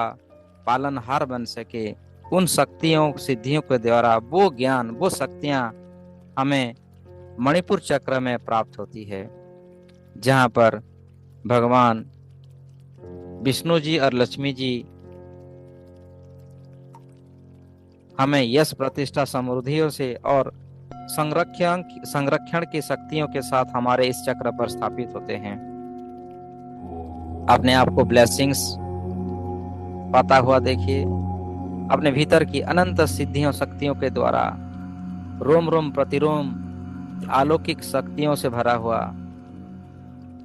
पालनहार बन सके, उन शक्तियों, सिद्धियों के द्वारा वो ज्ञान, वो शक्तियां हमें मणिपुर चक्र में प्राप्त होती है, जहां पर भगवान विष्णु जी और लक्ष्मी जी हमें यश, प्रतिष्ठा, समृद्धियों से और संरक्षण की शक्तियों के साथ हमारे इस चक्र पर स्थापित होते हैं। अपने आप को ब्लेसिंग्स पाता हुआ देखिए, अपने भीतर की अनंत सिद्धियों, शक्तियों के द्वारा रोम रोम प्रतिरोम अलौकिक शक्तियों से भरा हुआ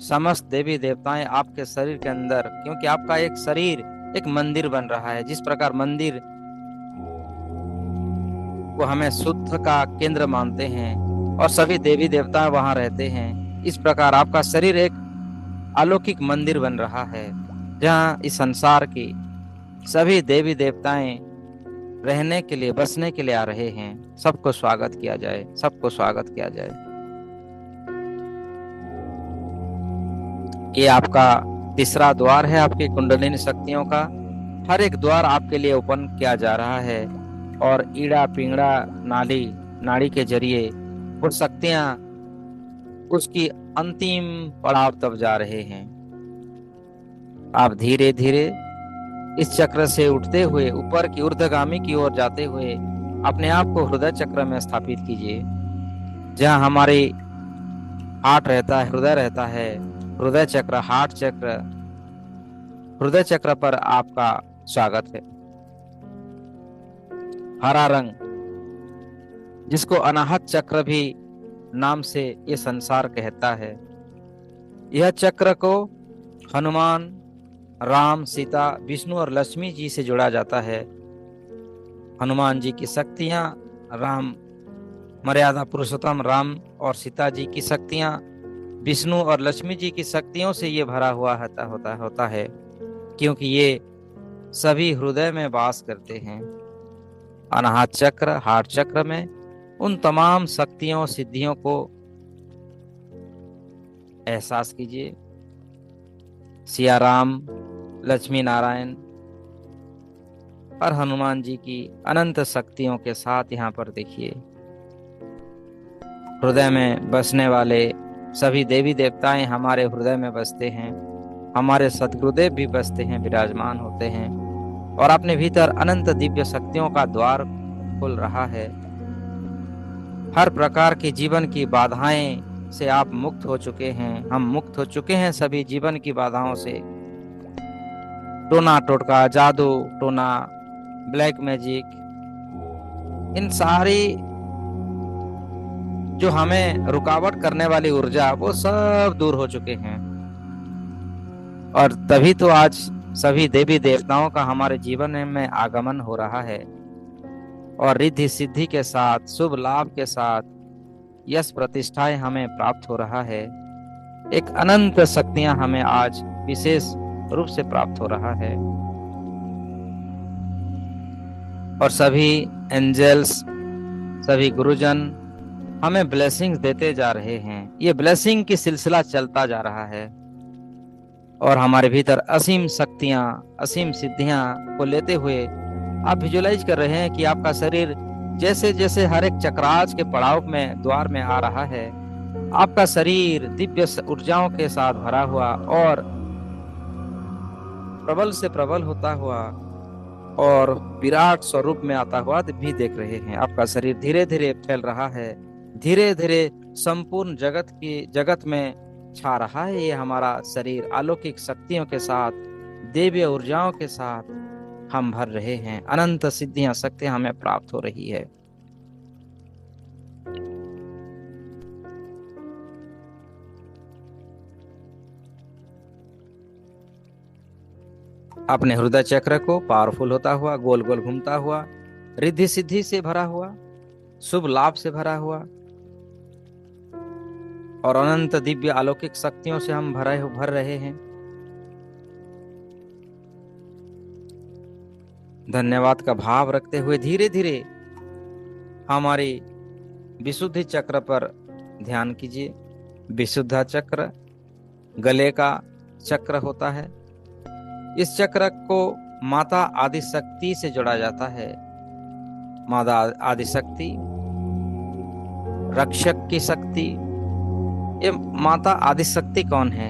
समस्त देवी देवताएं आपके शरीर के अंदर, क्योंकि आपका एक शरीर एक मंदिर बन रहा है। जिस प्रकार मंदिर को हमें शुद्ध का केंद्र मानते हैं और सभी देवी देवता वहां रहते हैं, इस प्रकार आपका शरीर एक अलौकिक मंदिर बन रहा है, जहां इस संसार की सभी देवी देवताएं रहने के लिए, बसने के लिए आ रहे हैं। सबको स्वागत किया जाए, सबको स्वागत किया जाए। ये आपका तीसरा द्वार है आपकी कुंडलिनी शक्तियों का। हर एक द्वार आपके लिए ओपन किया जा रहा है, और ईड़ा पिंगड़ा नाड़ी के जरिए वो शक्तियां उसकी अंतिम पड़ाव तक जा रहे हैं। आप धीरे धीरे इस चक्र से उठते हुए ऊपर की ऊर्ध्वगामी की ओर जाते हुए अपने आप को हृदय चक्र में स्थापित कीजिए, जहां हमारी हार्ट रहता है, हृदय रहता है। हृदय चक्र, हार्ट चक्र, हृदय चक्र पर आपका स्वागत है। हरा रंग, जिसको अनाहत चक्र भी नाम से ये संसार कहता है, यह चक्र को हनुमान, राम, सीता, विष्णु और लक्ष्मी जी से जोड़ा जाता है। हनुमान जी की शक्तियां, राम मर्यादा पुरुषोत्तम राम और सीता जी की शक्तियां, विष्णु और लक्ष्मी जी की शक्तियों से ये भरा हुआ होता है, क्योंकि ये सभी हृदय में वास करते हैं। अनाहत चक्र, हार्ट चक्र में उन तमाम शक्तियों, सिद्धियों को एहसास कीजिए। सिया राम, लक्ष्मी नारायण और हनुमान जी की अनंत शक्तियों के साथ यहाँ पर देखिए, हृदय में बसने वाले सभी देवी देवताएं हमारे हृदय में बसते हैं। हमारे सद्गुरुदेव भी बसते हैं, विराजमान होते हैं और अपने भीतर अनंत दिव्य शक्तियों का द्वार खुल रहा है। हर प्रकार की जीवन की बाधाएं से आप मुक्त हो चुके हैं, हम मुक्त हो चुके हैं सभी जीवन की बाधाओं से। टोना टोटका, जादू टोना, ब्लैक मैजिक, इन सारी जो हमें रुकावट करने वाली ऊर्जा, वो सब दूर हो चुके हैं। और तभी तो आज सभी देवी देवताओं का हमारे जीवन में आगमन हो रहा है और रिद्धि सिद्धि के साथ, शुभ लाभ के साथ यश प्रतिष्ठाएं हमें प्राप्त हो रहा है। एक अनंत शक्तियां हमें आज विशेष रूप से प्राप्त हो रहा है और सभी एंजल्स, सभी गुरुजन हमें ब्लेसिंग्स देते जा रहे हैं। ये ब्लेसिंग की सिलसिला चलता जा रहा है और हमारे भीतर असीम शक्तियां, असीम सिद्धियां को लेते हुए आप विजुलाइज कर रहे हैं कि आपका शरीर जैसे जैसे हर एक चक्रास के पड़ाव में, द्वार में आ रहा है, आपका शरीर दिव्य ऊर्जाओं के साथ भरा हुआ और प्रबल से प्रबल होता हुआ और विराट स्वरूप में आता हुआ भी देख रहे हैं। आपका शरीर धीरे धीरे फैल रहा है, धीरे धीरे संपूर्ण जगत में छा रहा है। ये हमारा शरीर अलौकिक शक्तियों के साथ, दिव्य ऊर्जाओं के साथ हम भर रहे हैं। अनंत सिद्धियां, शक्तियां हमें प्राप्त हो रही है। अपने हृदय चक्र को पावरफुल होता हुआ, गोल गोल घूमता हुआ, रिद्धि सिद्धि से भरा हुआ, शुभ लाभ से भरा हुआ और अनंत दिव्य अलौकिक शक्तियों से हम भर रहे हैं। धन्यवाद का भाव रखते हुए धीरे धीरे हमारी विशुद्धि चक्र पर ध्यान कीजिए। विशुद्धा चक्र गले का चक्र होता है। इस चक्र को माता आदि शक्ति से जोड़ा जाता है। माता आदि शक्ति, रक्षक की शक्ति। ये माता आदि शक्ति कौन है?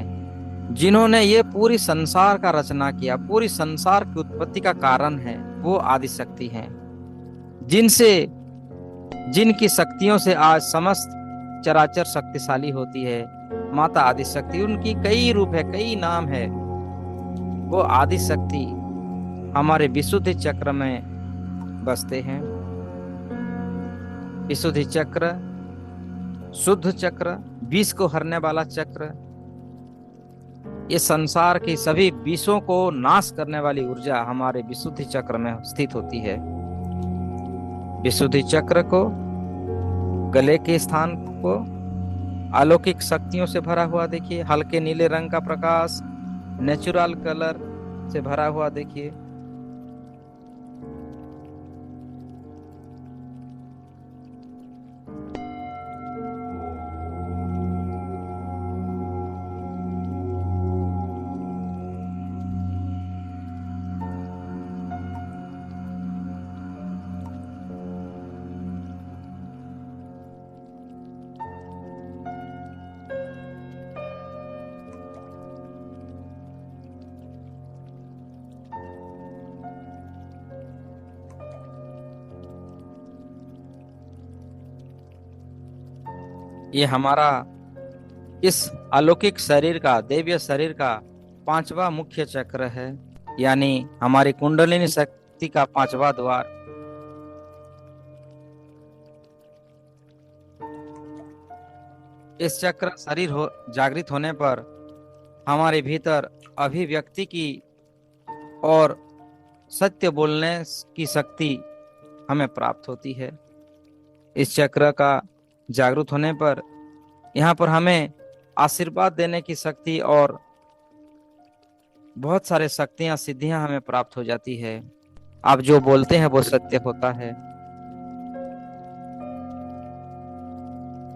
जिन्होंने ये पूरी संसार का रचना किया, पूरी संसार की उत्पत्ति का कारण है, वो आदि शक्ति हैं। जिनकी शक्तियों से आज समस्त चराचर शक्तिशाली होती है, माता आदि शक्ति। उनकी कई रूप है, कई नाम है। वो आदि शक्ति हमारे विशुद्धि चक्र में बसते हैं। विशुद्धि चक्र, शुद्ध चक्र, विष को हरने वाला चक्र, ये संसार की सभी विषों को नाश करने वाली ऊर्जा हमारे विशुद्धि चक्र में स्थित होती है। विशुद्धि चक्र को, गले के स्थान को अलौकिक शक्तियों से भरा हुआ देखिए। हल्के नीले रंग का प्रकाश, नेचुरल कलर से भरा हुआ देखिए। ये हमारा इस अलौकिक शरीर का, दिव्य शरीर का पांचवा मुख्य चक्र है, यानी हमारी कुंडलिनी शक्ति का पांचवा द्वार। इस चक्र शरीर जागृत होने पर हमारे भीतर अभिव्यक्ति की और सत्य बोलने की शक्ति हमें प्राप्त होती है। इस चक्र का जागृत होने पर यहाँ पर हमें आशीर्वाद देने की शक्ति और बहुत सारे शक्तियां सिद्धियां हमें प्राप्त हो जाती है। आप जो बोलते हैं वो सत्य होता है।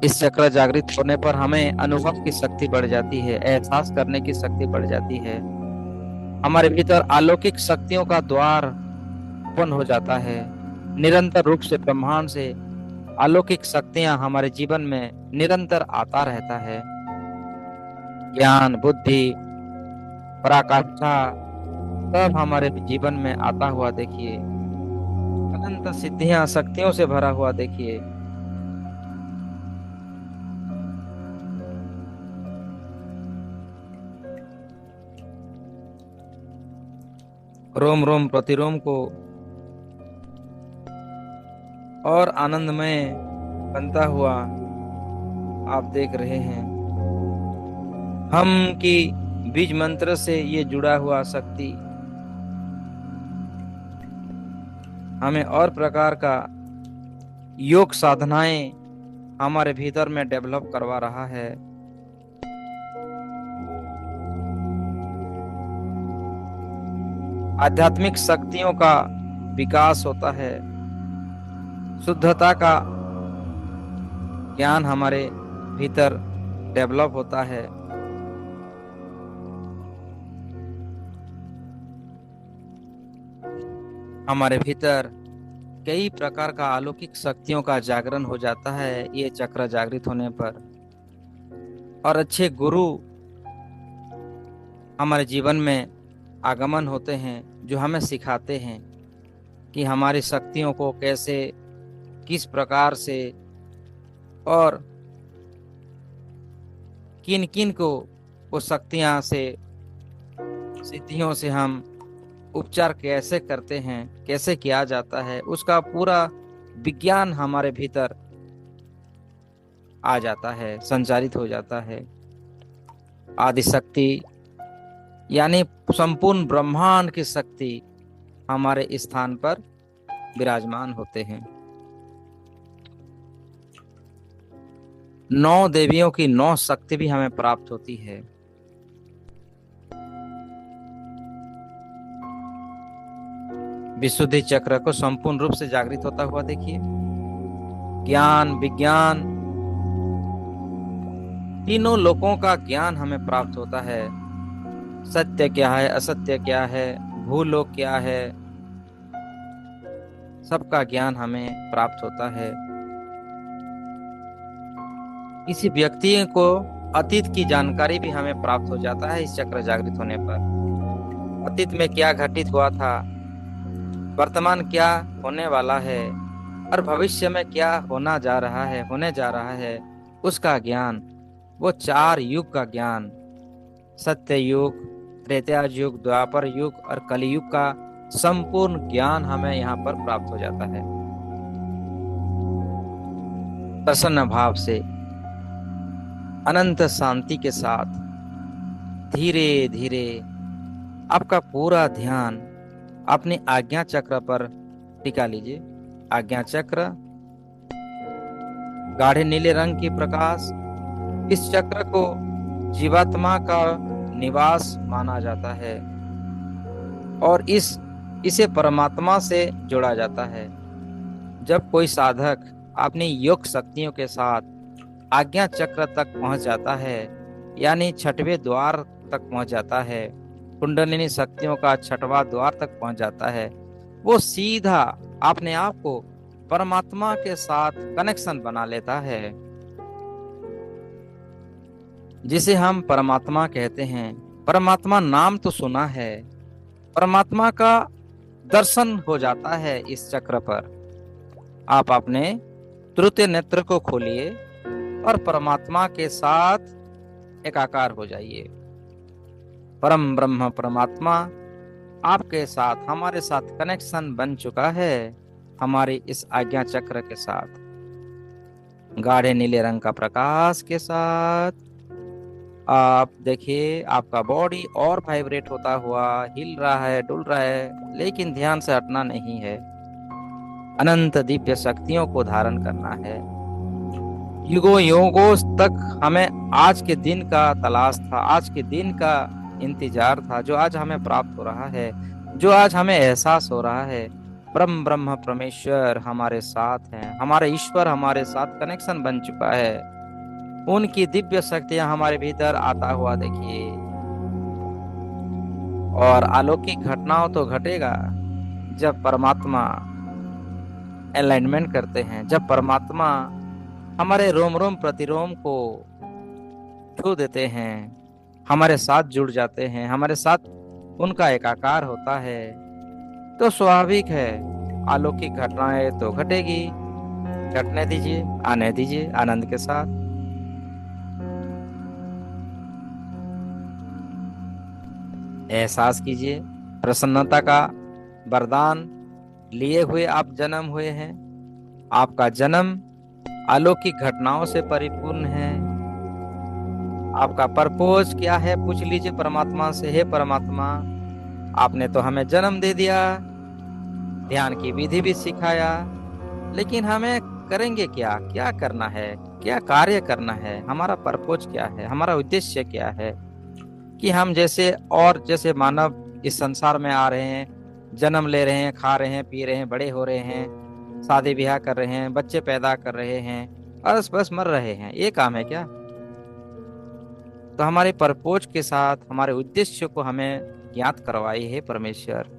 इस चक्र जागृत होने पर हमें अनुभव की शक्ति बढ़ जाती है, एहसास करने की शक्ति बढ़ जाती है। हमारे भीतर अलौकिक शक्तियों का द्वार ओपन हो जाता है। निरंतर रूप से ब्रह्मांड से अलौकिक शक्तियां हमारे जीवन में निरंतर आता रहता है। ज्ञान, बुद्धि, पराकाष्ठा सब हमारे जीवन में आता हुआ देखिए। अनंत सिद्धियां शक्तियों से भरा हुआ देखिए। रोम रोम प्रतिरोम को और आनंदमय बनता हुआ आप देख रहे हैं। हम की बीज मंत्र से ये जुड़ा हुआ शक्ति हमें और प्रकार का योग साधनाएं हमारे भीतर में डेवलप करवा रहा है। आध्यात्मिक शक्तियों का विकास होता है। शुद्धता का ज्ञान हमारे भीतर डेवलप होता है। हमारे भीतर कई प्रकार का अलौकिक शक्तियों का जागरण हो जाता है ये चक्र जागृत होने पर। और अच्छे गुरु हमारे जीवन में आगमन होते हैं जो हमें सिखाते हैं कि हमारी शक्तियों को कैसे, किस प्रकार से और किन किन को वो शक्तियां से, सिद्धियों से हम उपचार कैसे करते हैं, कैसे किया जाता है, उसका पूरा विज्ञान हमारे भीतर आ जाता है, संचारित हो जाता है। आदिशक्ति यानी संपूर्ण ब्रह्मांड की शक्ति हमारे स्थान पर विराजमान होते हैं। 9 देवियों की 9 शक्ति भी हमें प्राप्त होती है। विशुद्धि चक्र को संपूर्ण रूप से जागृत होता हुआ देखिए। ज्ञान, विज्ञान, तीनों लोकों का ज्ञान हमें प्राप्त होता है। सत्य क्या है, असत्य क्या है, भूलोक क्या है, सबका ज्ञान हमें प्राप्त होता है। किसी व्यक्ति को अतीत की जानकारी भी हमें प्राप्त हो जाता है इस चक्र जागृत होने पर। अतीत में क्या घटित हुआ था, वर्तमान क्या होने वाला है और भविष्य में क्या होने जा रहा है, उसका ज्ञान, वो 4 युग का ज्ञान, सत्य युग, त्रेता युग, द्वापर युग और कलयुग का संपूर्ण ज्ञान हमें यहाँ पर प्राप्त हो जाता है। प्रसन्न भाव से, अनंत शांति के साथ धीरे धीरे आपका पूरा ध्यान अपने आज्ञा चक्र पर टिका लीजिए। आज्ञा चक्र गाढ़े नीले रंग की प्रकाश, इस चक्र को जीवात्मा का निवास माना जाता है और इसे परमात्मा से जोड़ा जाता है। जब कोई साधक अपनी योग शक्तियों के साथ आज्ञा चक्र तक पहुंच जाता है, यानी 6वें द्वार तक पहुंच जाता है, कुंडलिनी शक्तियों का 6वां द्वार तक पहुंच जाता है, वो सीधा अपने आप को परमात्मा के साथ कनेक्शन बना लेता है, जिसे हम परमात्मा कहते हैं। परमात्मा नाम तो सुना है, परमात्मा का दर्शन हो जाता है इस चक्र पर। आप अपने तृतीय नेत्र को खोलिए और परमात्मा के साथ एकाकार हो जाइए। परम ब्रह्म परमात्मा आपके साथ, हमारे साथ कनेक्शन बन चुका है हमारी इस आज्ञा चक्र के साथ। गाढ़े नीले रंग का प्रकाश के साथ आप देखिए आपका बॉडी और वाइब्रेट होता हुआ हिल रहा है, डुल रहा है, लेकिन ध्यान से हटना नहीं है। अनंत दिव्य शक्तियों को धारण करना है। युगों युगों तक हमें आज के दिन का तलाश था, आज के दिन का इंतजार था, जो आज हमें प्राप्त हो रहा है, जो आज हमें एहसास हो रहा है। परम ब्रह्म परमेश्वर हमारे साथ हैं, हमारे ईश्वर हमारे साथ कनेक्शन बन चुका है। उनकी दिव्य शक्तियां हमारे भीतर आता हुआ देखिए। और अलौकिक घटनाओं तो घटेगा जब परमात्मा अलाइनमेंट करते हैं, जब परमात्मा हमारे रोम रोम प्रतिरोम को छू देते हैं, हमारे साथ जुड़ जाते हैं, हमारे साथ उनका एकाकार होता है, तो स्वाभाविक है अलौकिक घटनाएं तो घटेगी। घटने दीजिए, आने दीजिए आनंद के साथ। एहसास कीजिए प्रसन्नता का वरदान लिए हुए आप जन्म हुए हैं। आपका जन्म अलौकिक घटनाओं से परिपूर्ण है। आपका पर्पोज क्या है पूछ लीजिए परमात्मा से। हे परमात्मा, आपने तो हमें जन्म दे दिया, ध्यान की विधि भी सिखाया, लेकिन हमें करेंगे क्या, क्या करना है, क्या कार्य करना है, हमारा पर्पोज क्या है, हमारा उद्देश्य क्या है। कि हम जैसे मानव इस संसार में आ रहे हैं, जन्म ले रहे हैं, खा रहे हैं, पी रहे हैं, बड़े हो रहे हैं, शादी ब्याह कर रहे हैं, बच्चे पैदा कर रहे हैं और बस मर रहे हैं, ये काम है क्या? तो हमारे पर्पोज के साथ हमारे उद्देश्य को हमें ज्ञात करवाई है परमेश्वर।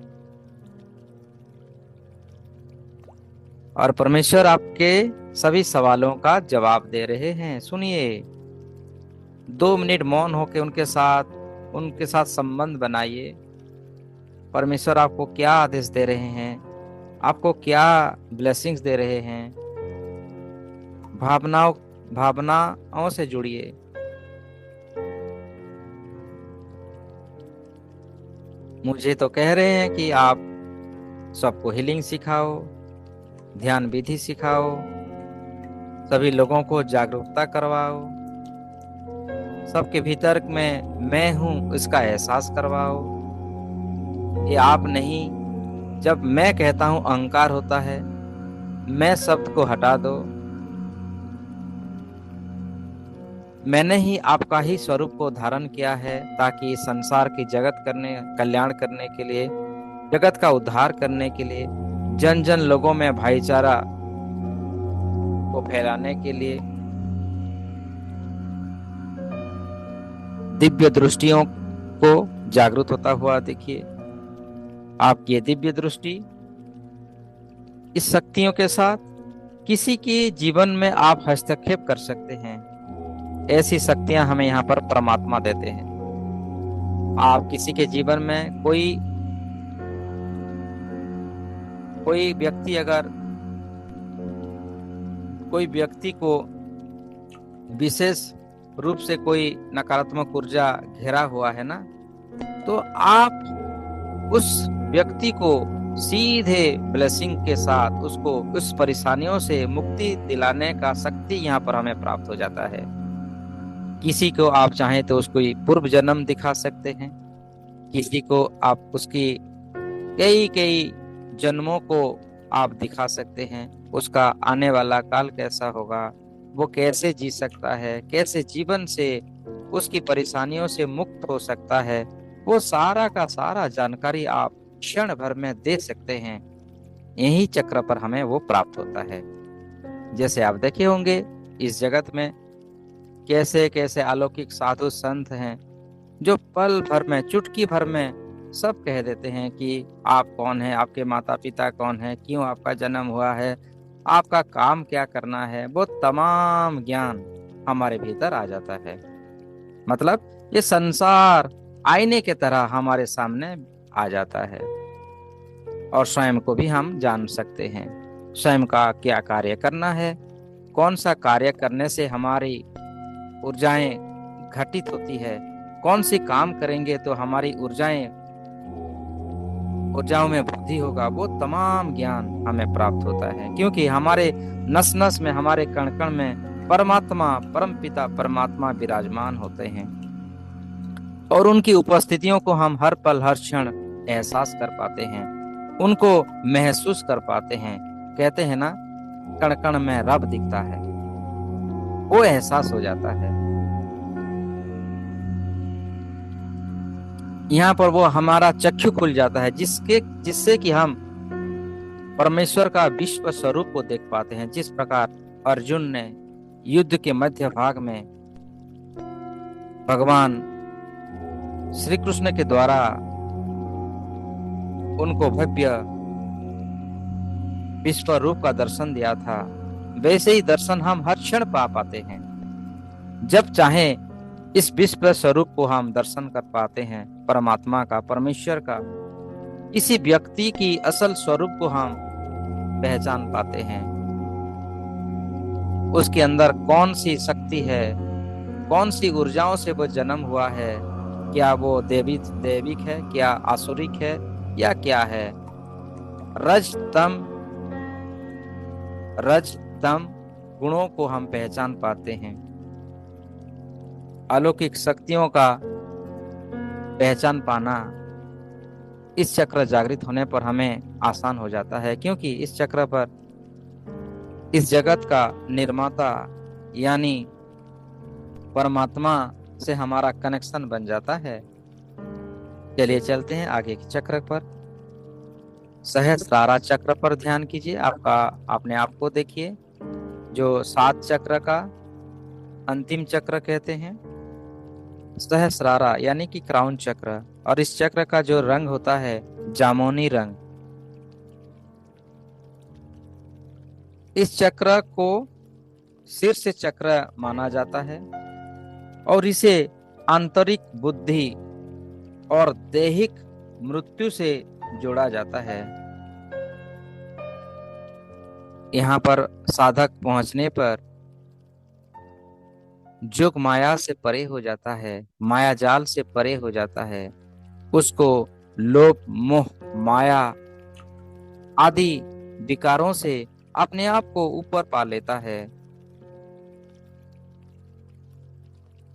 और परमेश्वर आपके सभी सवालों का जवाब दे रहे हैं। सुनिए, 2 मिनट मौन होकर उनके साथ संबंध बनाइए। परमेश्वर आपको क्या आदेश दे रहे हैं, आपको क्या ब्लेसिंग्स दे रहे हैं। भावनाओं से जुड़िए। मुझे तो कह रहे हैं कि आप सबको हीलिंग सिखाओ, ध्यान विधि सिखाओ, सभी लोगों को जागरूकता करवाओ, सबके भीतर में मैं हूं इसका एहसास करवाओ। ये आप नहीं, जब मैं कहता हूं अहंकार होता है, मैं शब्द को हटा दो। मैंने ही आपका ही स्वरूप को धारण किया है ताकि इस संसार की कल्याण करने के लिए, जगत का उद्धार करने के लिए, जन जन लोगों में भाईचारा को फैलाने के लिए। दिव्य दृष्टियों को जागृत होता हुआ देखिए। आपकी दिव्य दृष्टि इस शक्तियों के साथ किसी के जीवन में आप हस्तक्षेप कर सकते हैं। ऐसी शक्तियां हमें यहाँ पर परमात्मा देते हैं। आप किसी के जीवन में कोई व्यक्ति को विशेष रूप से कोई नकारात्मक ऊर्जा घेरा हुआ है ना, तो आप उस व्यक्ति को सीधे ब्लेसिंग के साथ उसको उस परेशानियों से मुक्ति दिलाने का शक्ति यहाँ पर हमें प्राप्त हो जाता है। किसी को आप चाहें तो उसको पूर्व जन्म दिखा सकते हैं, किसी को आप उसकी कई जन्मों को आप दिखा सकते हैं। उसका आने वाला काल कैसा होगा, वो कैसे जी सकता है, कैसे जीवन से उसकी परेशानियों से मुक्त हो सकता है, वो सारा का सारा जानकारी आप क्षण भर में दे सकते हैं। यही चक्र पर हमें वो प्राप्त होता है। जैसे आप देखे होंगे इस जगत में कैसे कैसे अलौकिक साधु संत हैं जो पल भर में, चुटकी भर में सब कह देते हैं कि आप कौन हैं, आपके माता पिता कौन हैं, क्यों आपका जन्म हुआ है, आपका काम क्या करना है। वो तमाम ज्ञान हमारे भीतर आ जाता है। मतलब ये संसार आईने की तरह हमारे सामने आ जाता है और स्वयं को भी हम जान सकते हैं। स्वयं का क्या कार्य करना है, कौन सा कार्य करने से हमारी ऊर्जाएं घटित होती है, कौन सी काम करेंगे तो हमारी ऊर्जाओं में वृद्धि होगा, वो तमाम ज्ञान हमें प्राप्त होता है। क्योंकि हमारे नस नस में, हमारे कण कण में परमात्मा, परम पिता परमात्मा विराजमान होते हैं। और उनकी उपस्थितियों को हम हर पल हर क्षण एहसास कर पाते हैं, उनको महसूस कर पाते हैं। कहते हैं ना, कण कण में रब दिखता है, वो एहसास हो जाता है। यहाँ पर वो हमारा चक्षु खुल जाता है, जिससे कि हम परमेश्वर का विश्व स्वरूप को देख पाते हैं। जिस प्रकार अर्जुन ने युद्ध के मध्य भाग में भगवान श्री कृष्ण के द्वारा उनको भव्य विश्व रूप का दर्शन दिया था, वैसे ही दर्शन हम हर क्षण पा पाते हैं। जब चाहे इस विश्व स्वरूप को हम दर्शन कर पाते हैं, परमात्मा का, परमेश्वर का। किसी व्यक्ति की असल स्वरूप को हम पहचान पाते हैं। उसके अंदर कौन सी शक्ति है, कौन सी ऊर्जाओं से वो जन्म हुआ है, क्या वो दैविक है, क्या आसुरिक है, या क्या है। रज तम गुणों को हम पहचान पाते हैं। अलौकिक शक्तियों का पहचान पाना इस चक्र जागृत होने पर हमें आसान हो जाता है, क्योंकि इस चक्र पर इस जगत का निर्माता यानी परमात्मा से हमारा कनेक्शन बन जाता है। चलिए चलते हैं आगे के चक्र पर। सहस्रारा चक्र पर ध्यान कीजिए। अपने आप को देखिए, जो 7 चक्र का अंतिम चक्र कहते हैं, सहस्रारा यानी कि क्राउन चक्र। और इस चक्र का जो रंग होता है जामुनी रंग। इस चक्र को शीर्ष चक्र माना जाता है और इसे आंतरिक बुद्धि और दैहिक मृत्यु से जोड़ा जाता है। यहाँ पर साधक पहुंचने पर जोग माया से परे हो जाता है, माया जाल से परे हो जाता है। उसको लोभ, मोह, माया आदि विकारों से अपने आप को ऊपर पा लेता है।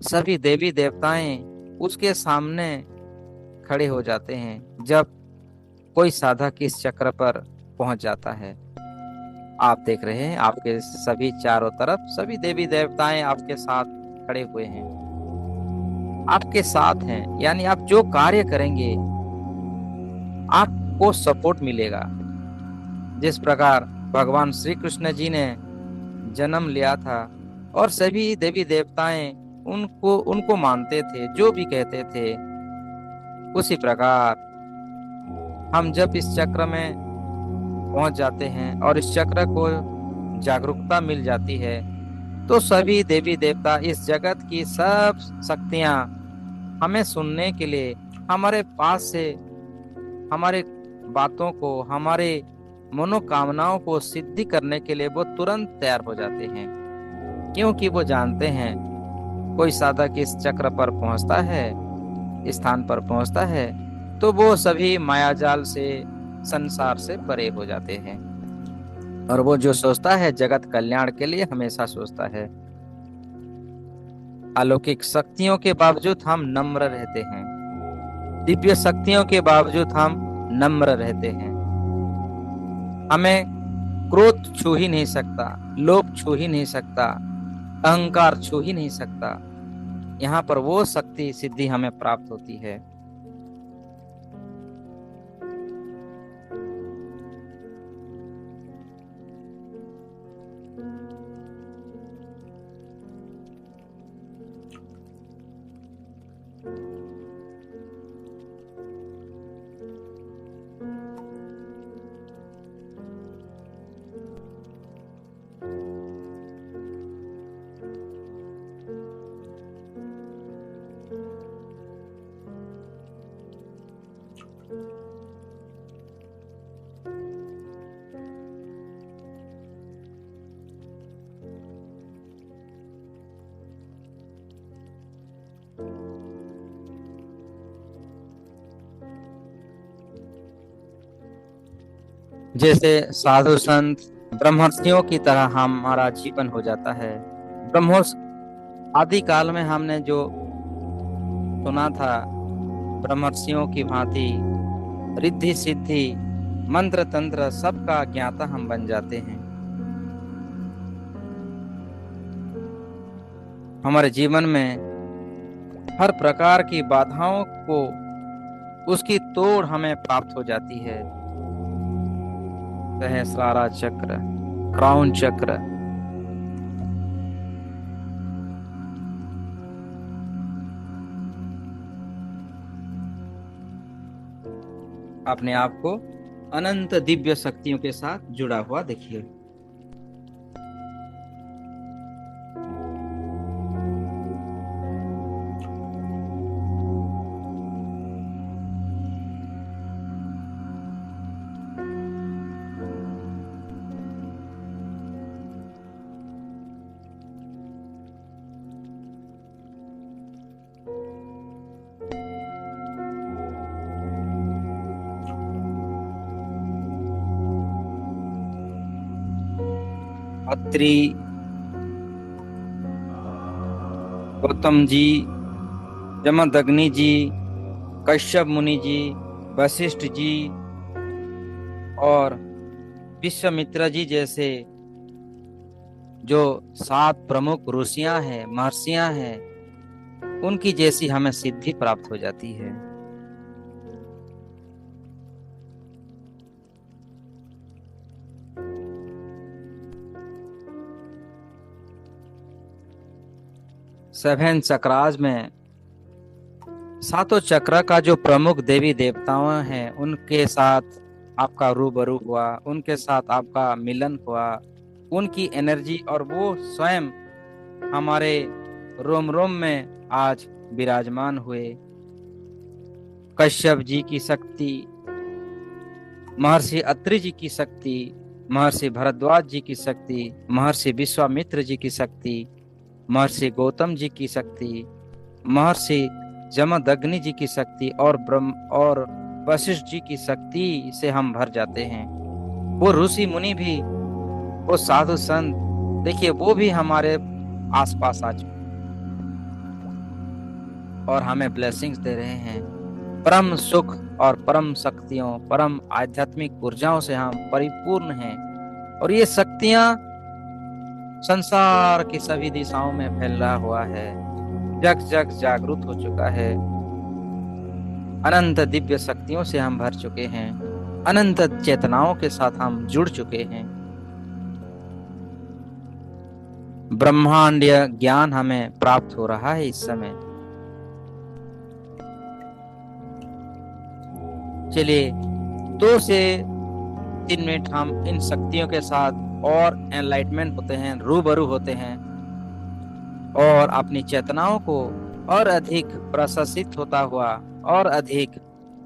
सभी देवी देवताएं उसके सामने खड़े हो जाते हैं जब कोई साधक इस चक्र पर पहुंच जाता है। आप देख रहे हैं, आपके सभी चारों तरफ सभी देवी देवताएं आपके साथ खड़े हुए हैं, आपके साथ हैं। यानी आप जो कार्य करेंगे आपको सपोर्ट मिलेगा। जिस प्रकार भगवान श्री कृष्ण जी ने जन्म लिया था और सभी देवी देवताएं उनको मानते थे, जो भी कहते थे, उसी प्रकार हम जब इस चक्र में पहुंच जाते हैं और इस चक्र को जागरूकता मिल जाती है, तो सभी देवी देवता, इस जगत की सब शक्तियां हमें सुनने के लिए, हमारे पास से हमारे बातों को, हमारे मनोकामनाओं को सिद्धि करने के लिए वो तुरंत तैयार हो जाते हैं। क्योंकि वो जानते हैं कोई साधक इस चक्र पर पहुंचता है, इस स्थान पर पहुंचता है, तो वो सभी मायाजाल से, संसार से परे हो जाते हैं। और वो जो सोचता है जगत कल्याण के लिए हमेशा सोचता है। अलौकिक शक्तियों के बावजूद हम नम्र रहते हैं, दिव्य शक्तियों के बावजूद हम नम्र रहते हैं। हमें क्रोध छू ही नहीं सकता, लोभ छू ही नहीं सकता, अहंकार छू ही नहीं सकता। यहाँ पर वो शक्ति सिद्धि हमें प्राप्त होती है। जैसे साधु संत ब्रह्मर्षियों की तरह हमारा जीवन हो जाता है। ब्रह्मोस आदि काल में हमने जो सुना था, ब्रह्मर्षियों की भांति रिद्धि सिद्धि मंत्र तंत्र सबका ज्ञाता हम बन जाते हैं। हमारे जीवन में हर प्रकार की बाधाओं को उसकी तोड़ हमें प्राप्त हो जाती है। सहस्रारा चक्र, क्राउन चक्र, अपने आप को अनंत दिव्य शक्तियों के साथ जुड़ा हुआ देखिए। अत्रि, गौतम जी, जमदग्नि जी, कश्यप मुनि जी, वशिष्ठ जी और विश्वामित्र जी जैसे जो 7 प्रमुख ऋषियां हैं, महर्षियां हैं, उनकी जैसी हमें सिद्धि प्राप्त हो जाती है। सेवन चक्रास में 7 चक्र का जो प्रमुख देवी देवताओं हैं, उनके साथ आपका रूबरू हुआ, उनके साथ आपका मिलन हुआ, उनकी एनर्जी और वो स्वयं हमारे रोम रोम में आज विराजमान हुए। कश्यप जी की शक्ति, महर्षि अत्रि जी की शक्ति, महर्षि भरद्वाज जी की शक्ति, महर्षि विश्वामित्र जी की शक्ति, महर्षि गौतम जी की शक्ति, महर्षि जमदग्नि जी की शक्ति और ब्रह्म और वशिष्ठ जी की शक्ति से हम भर जाते हैं। वो ऋषि मुनि भी, वो साधु संत, देखिए वो भी हमारे आसपास आज और हमें ब्लेसिंग्स दे रहे हैं। परम सुख और परम शक्तियों, परम आध्यात्मिक ऊर्जाओं से हम परिपूर्ण हैं और ये शक्तियां संसार की सभी दिशाओं में फैल रहा हुआ है। जग जग जागृत हो चुका है। अनंत दिव्य शक्तियों से हम भर चुके हैं, अनंत चेतनाओं के साथ हम जुड़ चुके हैं। ब्रह्मांडीय ज्ञान हमें प्राप्त हो रहा है इस समय। चलिए 2 से 3 मिनट हम इन शक्तियों के साथ और एनलाइटमेंट होते हैं, रूबरू होते हैं और अपनी चेतनाओं को और अधिक प्रशासित होता हुआ और अधिक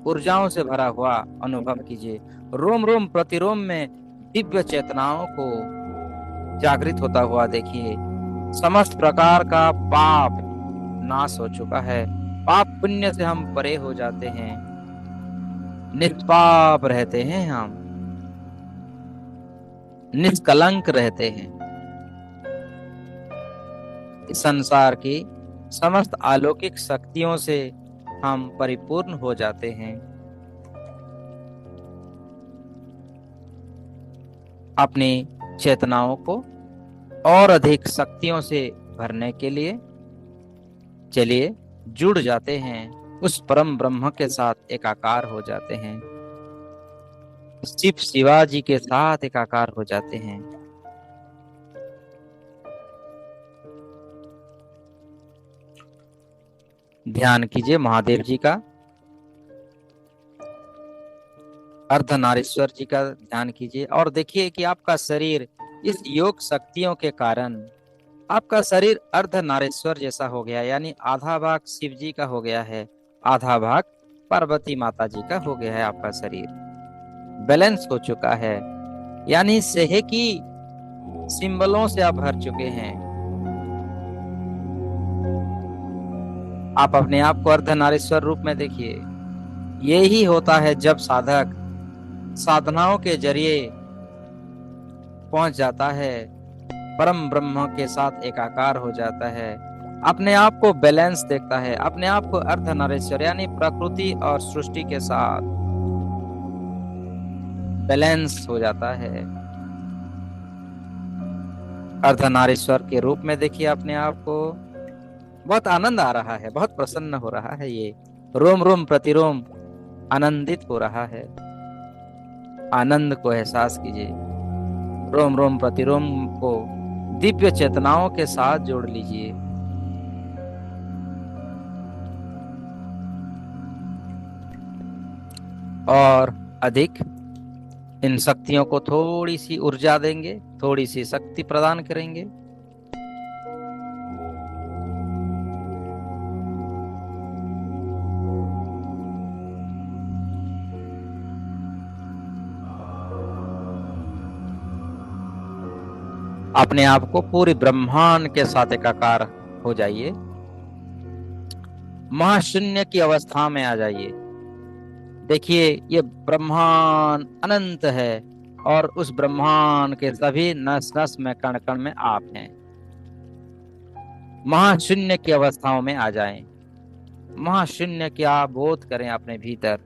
ऊर्जाओं से भरा हुआ अनुभव कीजिए। रोम रोम प्रतिरोम में दिव्य चेतनाओं को जागृत होता हुआ देखिए। समस्त प्रकार का पाप नाश हो चुका है। पाप पुण्य से हम परे हो जाते हैं, निष्पाप रहते हैं, हम निष्कलंक रहते हैं। इस संसार की समस्त अलौकिक शक्तियों से हम परिपूर्ण हो जाते हैं। अपनी चेतनाओं को और अधिक शक्तियों से भरने के लिए चलिए जुड़ जाते हैं, उस परम ब्रह्म के साथ एकाकार हो जाते हैं, शिव शिवाजी के साथ एकाकार हो जाते हैं। ध्यान कीजिए महादेव जी का, अर्धनारीश्वर जी का ध्यान कीजिए और देखिए कि आपका शरीर इस योग शक्तियों के कारण आपका शरीर अर्धनारीश्वर जैसा हो गया, यानी आधा भाग शिव जी का हो गया है, आधा भाग पार्वती माता जी का हो गया है। आपका शरीर बैलेंस हो चुका है, यानी सेहे की सिंबलों से आप भर चुके हैं। आप अपने आप को अर्धनारीश्वर रूप में देखिए। यही होता है जब साधक साधनाओं के जरिए पहुंच जाता है, परम ब्रह्म के साथ एकाकार हो जाता है, अपने आप को बैलेंस देखता है, अपने आप को अर्धनारीश्वर यानी प्रकृति और सृष्टि के साथ बैलेंस हो जाता है। अर्धनारीश्वर के रूप में देखिए अपने आप को। बहुत आनंद आ रहा है, बहुत प्रसन्न हो रहा है, ये रोम रोम प्रतिरोम आनंदित हो रहा है। आनंद को एहसास कीजिए, रोम रोम प्रतिरोम को दिव्य चेतनाओं के साथ जोड़ लीजिए। और अधिक इन शक्तियों को थोड़ी सी ऊर्जा देंगे, थोड़ी सी शक्ति प्रदान करेंगे। अपने आप को पूरी ब्रह्मांड के साथ एकाकार हो जाइए, महाशून्य की अवस्था में आ जाइए। देखिए ये ब्रह्मांड अनंत है और उस ब्रह्मांड के सभी नस नस में कण कण में आप हैं। महाशून्य की अवस्थाओं में आ जाएं, महाशून्य की आप बोध करें अपने भीतर।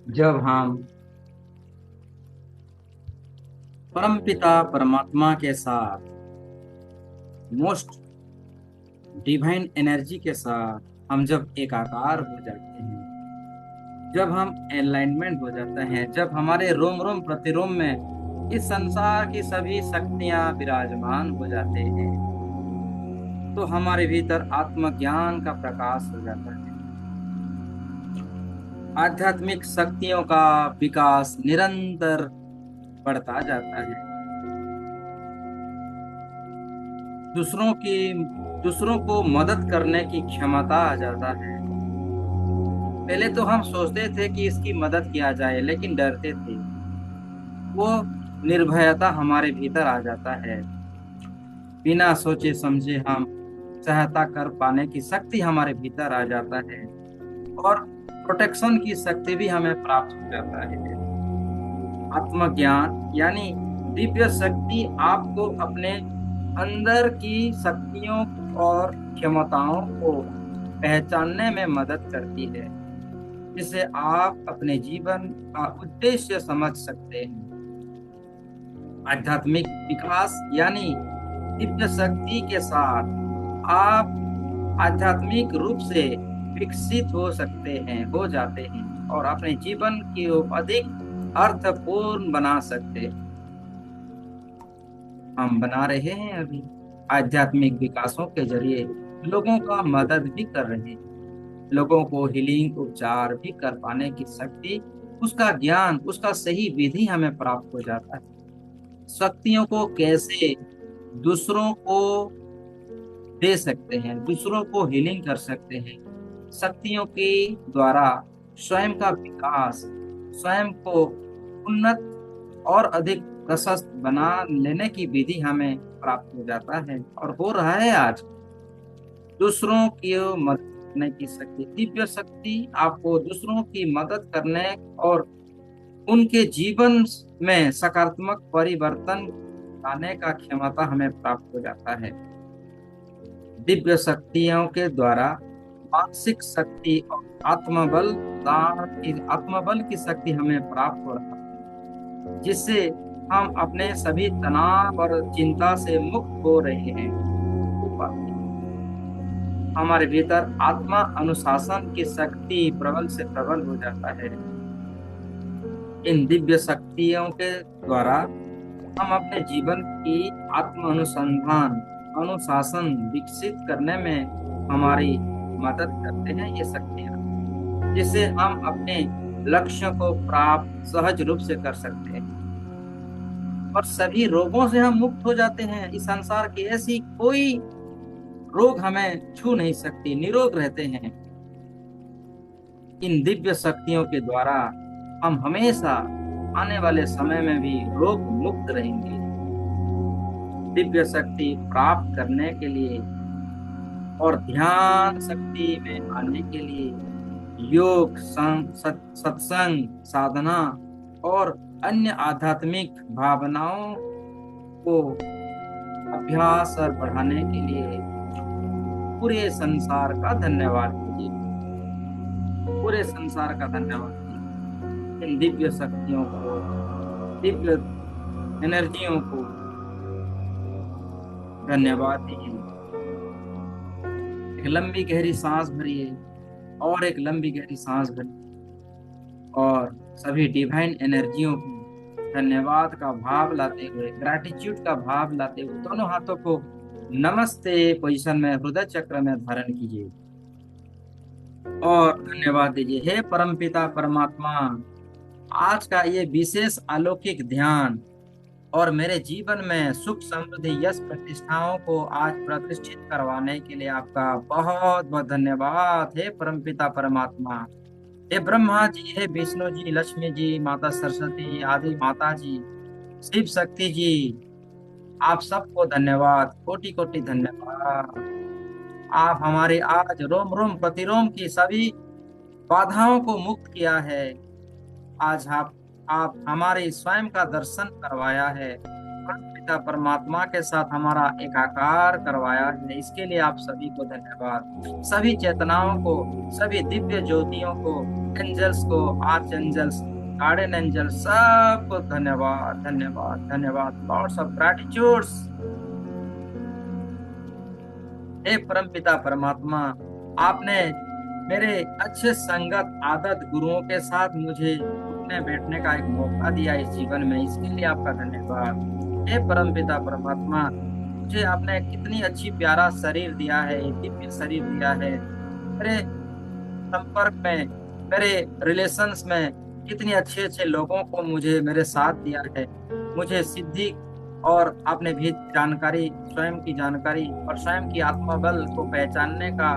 जब हम परमपिता परमात्मा के साथ, मोस्ट डिवाइन एनर्जी के साथ हम जब एकाकार हो जाते हैं, जब हम अलाइनमेंट हो जाते हैं, जब हमारे रोम रोम प्रतिरोम में इस संसार की सभी शक्तियां विराजमान हो जाते हैं, तो हमारे भीतर आत्मज्ञान का प्रकाश हो जाता है। आध्यात्मिक शक्तियों का विकास निरंतर बढ़ता जाता है। दूसरों की दूसरों को मदद करने की क्षमता आ जाता है। पहले तो हम सोचते थे कि इसकी मदद किया जाए, लेकिन डरते थे। वो निर्भयता हमारे भीतर आ जाता है। बिना सोचे समझे हम सहायता कर पाने की शक्ति हमारे भीतर आ जाता है, और प्रोटेक्शन की शक्ति भी हमें प्राप्त हो जाता है। आत्मज्ञान यानी दिव्य शक्ति आपको अपने अंदर की शक्तियों और क्षमताओं को पहचानने में मदद करती है, जिसे आप अपने जीवन का उद्देश्य समझ सकते हैं। आध्यात्मिक विकास यानी दिव्य शक्ति के साथ आप आध्यात्मिक रूप से विकसित हो सकते हैं, हो जाते हैं, और अपने जीवन को अधिक अर्थपूर्ण बना सकते हैं। हम बना रहे हैं अभी। आध्यात्मिक विकासों के जरिए लोगों का मदद भी कर रहे हैं। लोगों को हीलिंग उपचार भी कर पाने की शक्ति, उसका ज्ञान, उसका सही विधि हमें प्राप्त हो जाता है। शक्तियों को कैसे दूसरों को दे सकते हैं, दूसरों को हीलिंग कर सकते हैं। शक्तियों के द्वारा स्वयं का विकास, स्वयं को उन्नत और अधिक प्रशस्त बना लेने की विधि हमें प्राप्त हो जाता है, और हो रहा है आज। दूसरों की मदद करने की शक्ति, दिव्य शक्ति आपको दूसरों की मदद करने और उनके जीवन में सकारात्मक परिवर्तन लाने का क्षमता हमें प्राप्त हो जाता है। दिव्य शक्तियों के द्वारा मानसिक शक्ति और आत्मबल की शक्ति हमें प्राप्त हो रहा है, जिससे हम अपने सभी तनाव और चिंता से मुक्त हो रहे हैं। हमारे भीतर आत्मा अनुशासन की शक्ति प्रबल से प्रबल हो जाता है। इन दिव्य शक्तियों के द्वारा हम अपने जीवन की आत्म अनुसंधान, अनुशासन विकसित करने में हमारी मदद करते हैं ये शक्तियाँ, जिससे हम अपने लक्ष्यों को प्राप्त सहज रूप से कर सकते हैं, और सभी रोगों से हम मुक्त हो जाते हैं। इस संसार की ऐसी कोई रोग हमें छू नहीं सकती, निरोग रहते हैं। इन दिव्य शक्तियों के द्वारा हम हमेशा आने वाले समय में भी रोग मुक्त रहेंगे। दिव्य शक्ति प्राप्त करने के लिए और ध्यान शक्ति में आने के लिए योग, सत्संग, साधना और अन्य आध्यात्मिक भावनाओं को अभ्यास और बढ़ाने के लिए पूरे संसार का धन्यवाद कीजिए। पूरे संसार का धन्यवाद कीजिए। इन दिव्य शक्तियों को, दिव्य एनर्जियों को धन्यवाद दीजिए। एक लंबी गहरी सांस भरिए, और एक लंबी गहरी सांस भरिए, और सभी डिवाइन एनर्जियों को धन्यवाद का भाव लाते हुए, ग्रैटिट्यूड का भाव लाते हुए दोनों हाथों को नमस्ते पोजीशन में हृदय चक्र में धारण कीजिए और धन्यवाद दीजिए। हे परमपिता परमात्मा, आज का ये विशेष अलौकिक ध्यान और मेरे जीवन में सुख समृद्धि यश प्रतिष्ठाओं को आज प्रतिष्ठित करवाने के लिए आपका बहुत बहुत धन्यवाद। हे परमपिता परमात्मा, हे ब्रह्मा जी, हे विष्णु जी, लक्ष्मी जी, माता सरस्वती जी, आदि माता जी, शिव शक्ति जी, आप सबको धन्यवाद, कोटि कोटि धन्यवाद। आप हमारे आज रोम रोम प्रतिरोम की सभी बाधाओं को मुक्त किया है। आज आप हमारे स्वयं का दर्शन करवाया है। पिता परमात्मा के साथ हमारा एकाकार करवाया है, इसके लिए आप सभी को धन्यवाद। सभी चेतनाओं को, सभी दिव्य ज्योतियों को, एंजल्स को, आर्च एंजल्स, गार्डन एंजल्स, सबको धन्यवाद धन्यवाद धन्यवाद। Lord's of ग्रैटिट्यूड्स। हे परम पिता परमात्मा, आपने मेरे अच्छे संगत आदत गुरुओं के साथ मुझे उठने बैठने का एक मौका दिया इस जीवन में, इसके लिए आपका धन्यवाद। हे परम पिता परमात्मा, मुझे आपने कितनी अच्छी प्यारा शरीर दिया है, दिव्य शरीर दिया है। मेरे संपर्क में, मेरे रिलेशंस में कितनी अच्छे अच्छे लोगों को मुझे मेरे साथ दिया है। मुझे सिद्धि और आपने भी जानकारी, स्वयं की जानकारी और स्वयं की आत्मबल को पहचानने का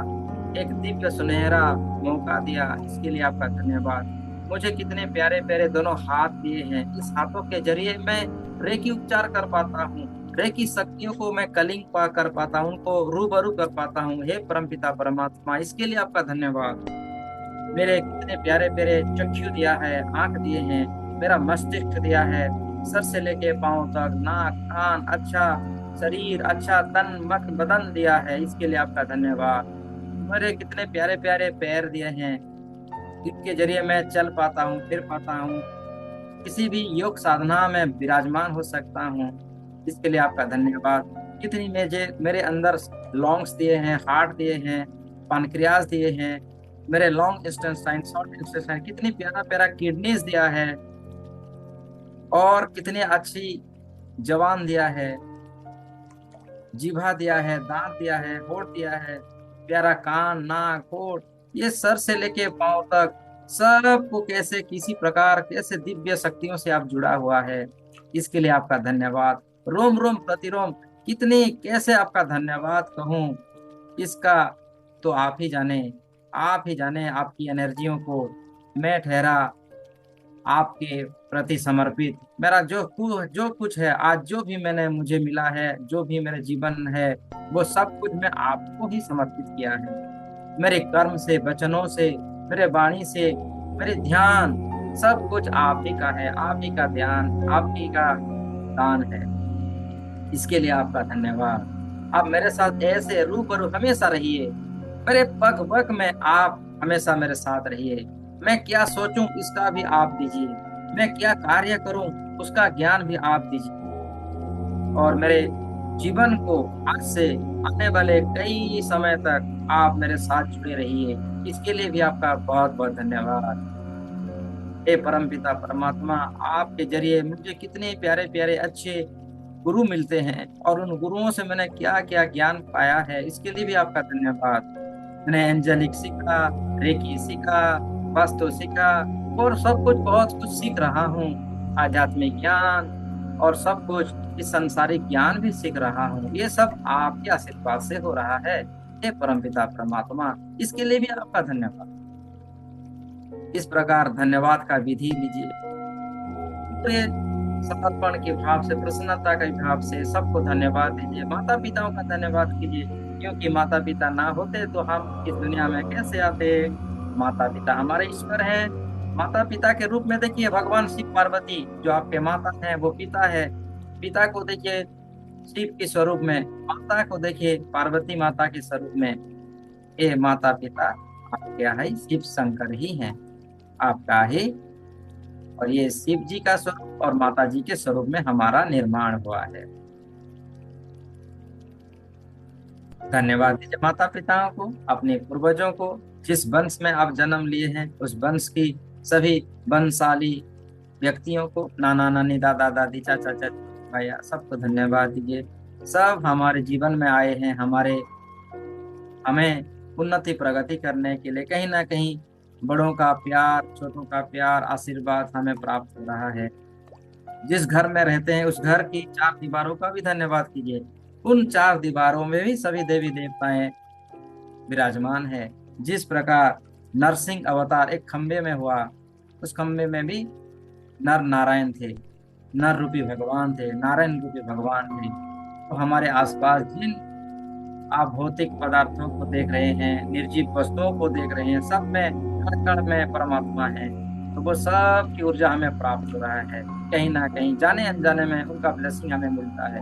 एक दिव्य सुनहरा मौका दिया, इसके लिए आपका धन्यवाद। मुझे कितने प्यारे प्यारे दोनों हाथ दिए हैं, इस हाथों के जरिए मैं रेकी उपचार कर पाता हूँ, रेकी शक्तियों को मैं कलिंग पा कर पाता हूँ, उनको रूबरू कर पाता हूँ। हे परमपिता परमात्मा, इसके लिए आपका धन्यवाद। मेरे कितने प्यारे प्यारे चक्षु दिया है, आंख दिए हैं, मेरा मस्तिष्क दिया है, सर से लेके पांव तक, नाक, कान, अच्छा शरीर, अच्छा तन मन बदन दिया है, इसके लिए आपका धन्यवाद। मेरे कितने प्यारे प्यारे पैर दिए हैं, इनके जरिए मैं चल पाता हूँ, फिर पाता हूँ, किसी भी योग साधना में विराजमान हो सकता हूँ, इसके लिए आपका धन्यवाद। कितनी मेरे अंदर लॉन्ग्स दिए हैं, हार्ट दिए हैं, पानक्रियास दिए हैं, मेरे लॉन्ग इंटेस्टाइन, शॉर्ट इंटेस्टाइन, कितनी प्यारा प्यारा किडनीज दिया है, और कितनी अच्छी जवान दिया है, जीभा दिया है, दांत दिया है, होठ दिया है, प्यारा कान, नाक, होठ, ये सर से लेके पांव तक सबको कैसे किसी प्रकार कैसे दिव्य शक्तियों से आप जुड़ा हुआ है, इसके लिए आपका धन्यवाद। रोम रोम प्रतिरोम कितनी कैसे आपका धन्यवाद कहूँ, इसका तो आप ही जाने, आप ही जाने। आपकी एनर्जियों को मैं ठहरा आपके प्रति समर्पित। मेरा जो कुछ है आज, जो भी मैंने मुझे मिला है, जो भी मेरे जीवन है, वो सब कुछ मैं आपको ही समर्पित किया है। मेरे कर्म से, वचनों से, मेरे वाणी से, मेरे ध्यान, सब कुछ आप ही का है, आप ही का ध्यान, आप ही का दान है, इसके लिए आपका धन्यवाद। आप मेरे साथ ऐसे रूबरू हमेशा रहिए, मेरे पग पग में आप हमेशा मेरे साथ रहिए। मैं क्या सोचूं इसका भी आप दीजिए, मैं क्या कार्य करूं उसका ज्ञान भी आप दीजिए, और मेरे जीवन को आज से आने वाले कई समय तक आप मेरे साथ जुड़े रहिए, इसके लिए भी आपका बहुत बहुत धन्यवाद। हे परम पिता परमात्मा, आपके जरिए मुझे कितने प्यारे प्यारे अच्छे गुरु मिलते हैं, और उन गुरुओं से मैंने क्या क्या ज्ञान पाया है, इसके लिए भी आपका धन्यवाद। मैंने एंजेलिक सीखा, रेकी सीखा, वास्तु सीखा, और सब कुछ बहुत कुछ सीख रहा हूँ, आध्यात्मिक ज्ञान और सब कुछ, इस संसारिक ज्ञान भी सीख रहा हूँ। ये सब आपके आशीर्वाद से हो रहा है, हे परमपिता परमात्मा, इसके लिए भी आपका धन्यवाद। इस प्रकार धन्यवाद का विधि लीजिए, तो ये समर्पण के भाव से, प्रसन्नता के भाव से सबको धन्यवाद दीजिए। माता पिताओं का धन्यवाद कीजिए, क्योंकि माता पिता ना होते तो हम इस दुनिया में कैसे आते। माता पिता हमारे ईश्वर हैं। माता पिता के रूप में देखिए भगवान शिव पार्वती, जो आपके माता हैं वो पिता है। पिता को देखिए शिव के स्वरूप में, माता को देखिए पार्वती माता के स्वरूप में। ये माता पिता आपके है शिव शंकर ही हैं, आपका ही, और ये शिव जी का स्वरूप और माता जी के स्वरूप में हमारा निर्माण हुआ है। धन्यवाद दीजिए माता पिताओं को, अपने पूर्वजों को, जिस वंश में आप जन्म लिए हैं उस वंश की सभी वंशशाली व्यक्तियों को, नाना नानी, दादा दादी, चाचा चाची, भैया, सबको धन्यवाद दीजिए। सब हमारे जीवन में आए हैं, हमें उन्नति प्रगति करने के लिए। कहीं ना कहीं बड़ों का प्यार, छोटों का प्यार, आशीर्वाद हमें प्राप्त हो रहा है। जिस घर में रहते हैं उस घर की चार दीवारों का भी धन्यवाद कीजिए। उन चार दीवारों में भी सभी देवी देवताएं विराजमान है। जिस प्रकार नरसिंह अवतार एक खंबे में हुआ, उस खंबे में भी नर नारायण थे, नर रूपी भगवान थे, नारायण रूपी भगवान थे। तो हमारे आसपास जिन आप भौतिक पदार्थों को देख रहे हैं, निर्जीव वस्तुओं को देख रहे हैं, सब में कण कण में परमात्मा है। तो वो सब की ऊर्जा हमें प्राप्त हो रहा है। कहीं ना कहीं जाने अनजाने में उनका ब्लेसिंग हमें मिलता है,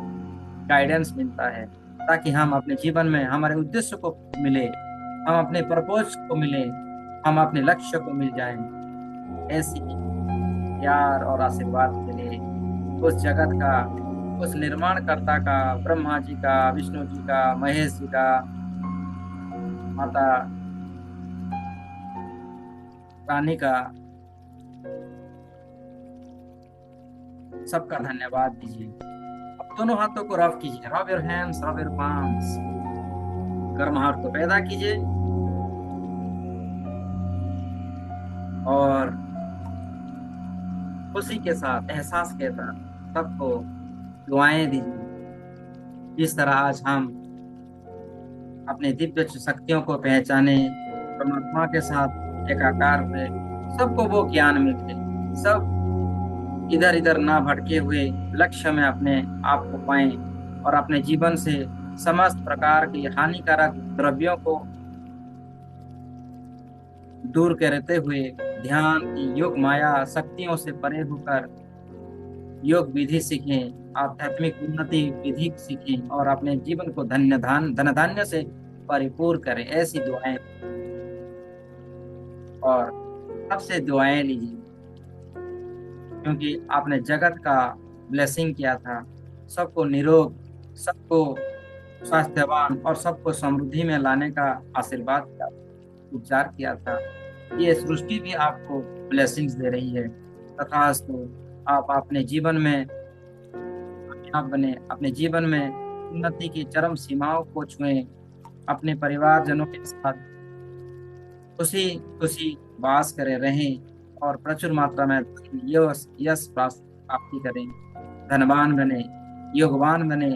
गाइडेंस मिलता है, ताकि हम अपने जीवन में हमारे उद्देश्य को मिले, हम अपने पर्पज को मिले, हम अपने लक्ष्य को मिल जाएं। ऐसी प्यार और आशीर्वाद के लिए उस जगत का, उस निर्माणकर्ता का, ब्रह्मा जी का, विष्णु जी का, महेश जी का, माता रानी का, सबका धन्यवाद दीजिए। अब दोनों हाथों को रब कीजिए, rub your hands, rub your palms. गर्माहट को पैदा कीजिए और खुशी के साथ, एहसास के साथ सबको दुआएं दीजिए। जिस तरह आज हम अपने दिव्य शक्तियों को पहचाने, परमात्मा के साथ एकाकार हुए, सबको वो ज्ञान मिले, सब इधर इधर ना भटके हुए लक्ष्य में अपने आप को पाएं और अपने जीवन से समस्त प्रकार की हानिकारक द्रव्यों को दूर करते हुए ध्यान की योग माया शक्तियों से परे होकर योग विधि सीखें, आध्यात्मिक उन्नति विधि सीखें और अपने जीवन को धन धान्य से परिपूर्ण करें। ऐसी दुआएं और सबसे दुआएं लीजिए, क्योंकि आपने जगत का ब्लेसिंग किया था, सबको निरोग, सबको स्वास्थ्यवान और सबको समृद्धि में लाने का आशीर्वाद किया, उपचार किया था। ये सृष्टि भी आपको ब्लेसिंग्स दे रही है। तथास्तु आप अपने जीवन में आप बने, अपने जीवन में उन्नति की चरम सीमाओं को छुएं, अपने परिवारजनों के साथ खुशी खुशी वास करें, रहें और प्रचुर मात्रा में यश यश प्राप्ति करें, धनवान बने, योगवान बने,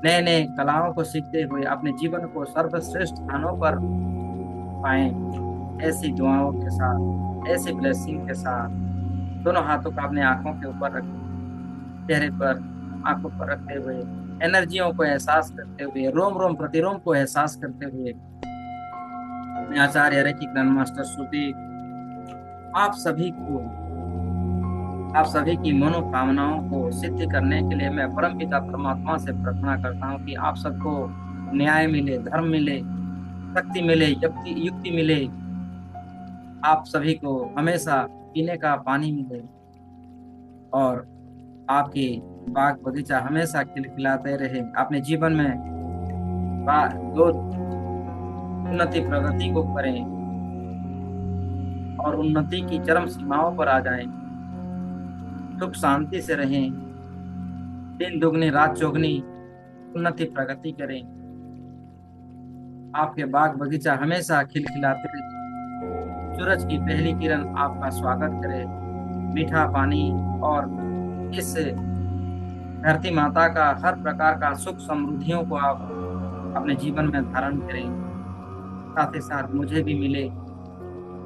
नए नए कलाओं को सीखते हुए अपने जीवन को सर्वश्रेष्ठ स्थानों पर पाएं। ऐसी दुआओं के साथ, ऐसी ब्लेसिंग के साथ दोनों हाथों को अपने आंखों के ऊपर रख, चेहरे पर, आंखों पर रखते हुए, एनर्जियों को एहसास करते हुए, रोम रोम प्रतिरोम को एहसास करते हुए, मैं आचार्य रेकी ग्रैंड मास्टर श्रुति आप सभी को, आप सभी की मनोकामनाओं को सिद्ध करने के लिए मैं परम पिता परमात्मा से प्रार्थना करता हूँ कि आप सबको न्याय मिले, धर्म मिले, शक्ति मिले, युक्ति युक्ति मिले, आप सभी को हमेशा पीने का पानी मिले और आपके बाग बगीचा हमेशा खिलखिलाते रहे। अपने जीवन में जो उन्नति प्रगति को करें और उन्नति की चरम सीमाओं पर आ जाएं, सुख शांति से रहें, दिन दुगनी रात चौगनी उन्नति प्रगति करें, आपके बाग बगीचा हमेशा खिलखिलाते रहे, सूरज की पहली किरण आपका स्वागत करे, मीठा पानी और इस धरती माता का हर प्रकार का सुख समृद्धियों को आप अपने जीवन में धारण करें। साथ ही साथ मुझे भी मिले,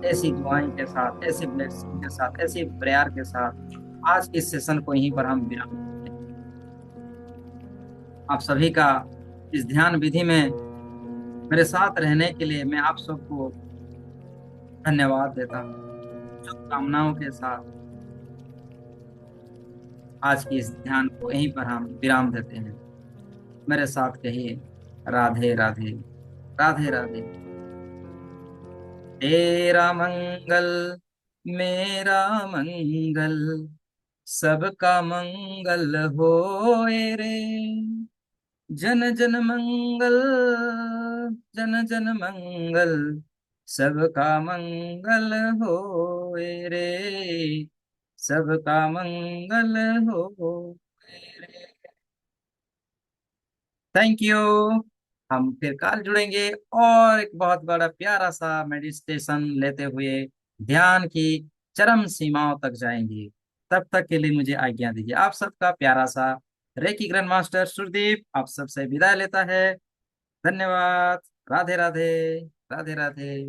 ऐसी दुआएं के साथ, ऐसी ब्लेसिंग के साथ, ऐसी प्रेयर के साथ आज के सेशन को यहीं पर हम विराम देते हैं। आप सभी का इस ध्यान विधि में मेरे साथ रहने के लिए मैं आप सबको धन्यवाद देता हूँ। शुभकामनाओं के साथ आज की इस ध्यान को यहीं पर हम विराम देते हैं। मेरे साथ कहिए, राधे राधे, राधे राधे। तेरा मंगल मेरा मंगल, सबका मंगल होए रे, जन जन मंगल, जन जन मंगल, सबका मंगल होए रे, सबका मंगल होए रे। Thank you. हम फिर कल जुड़ेंगे और एक बहुत बड़ा प्यारा सा मेडिटेशन लेते हुए ध्यान की चरम सीमाओं तक जाएंगे। तब तक के लिए मुझे आज्ञा दीजिए। आप सबका प्यारा सा रेकी ग्रैंड मास्टर सुरदीप आप सबसे विदाई लेता है। धन्यवाद। राधे राधे, राधे राधे।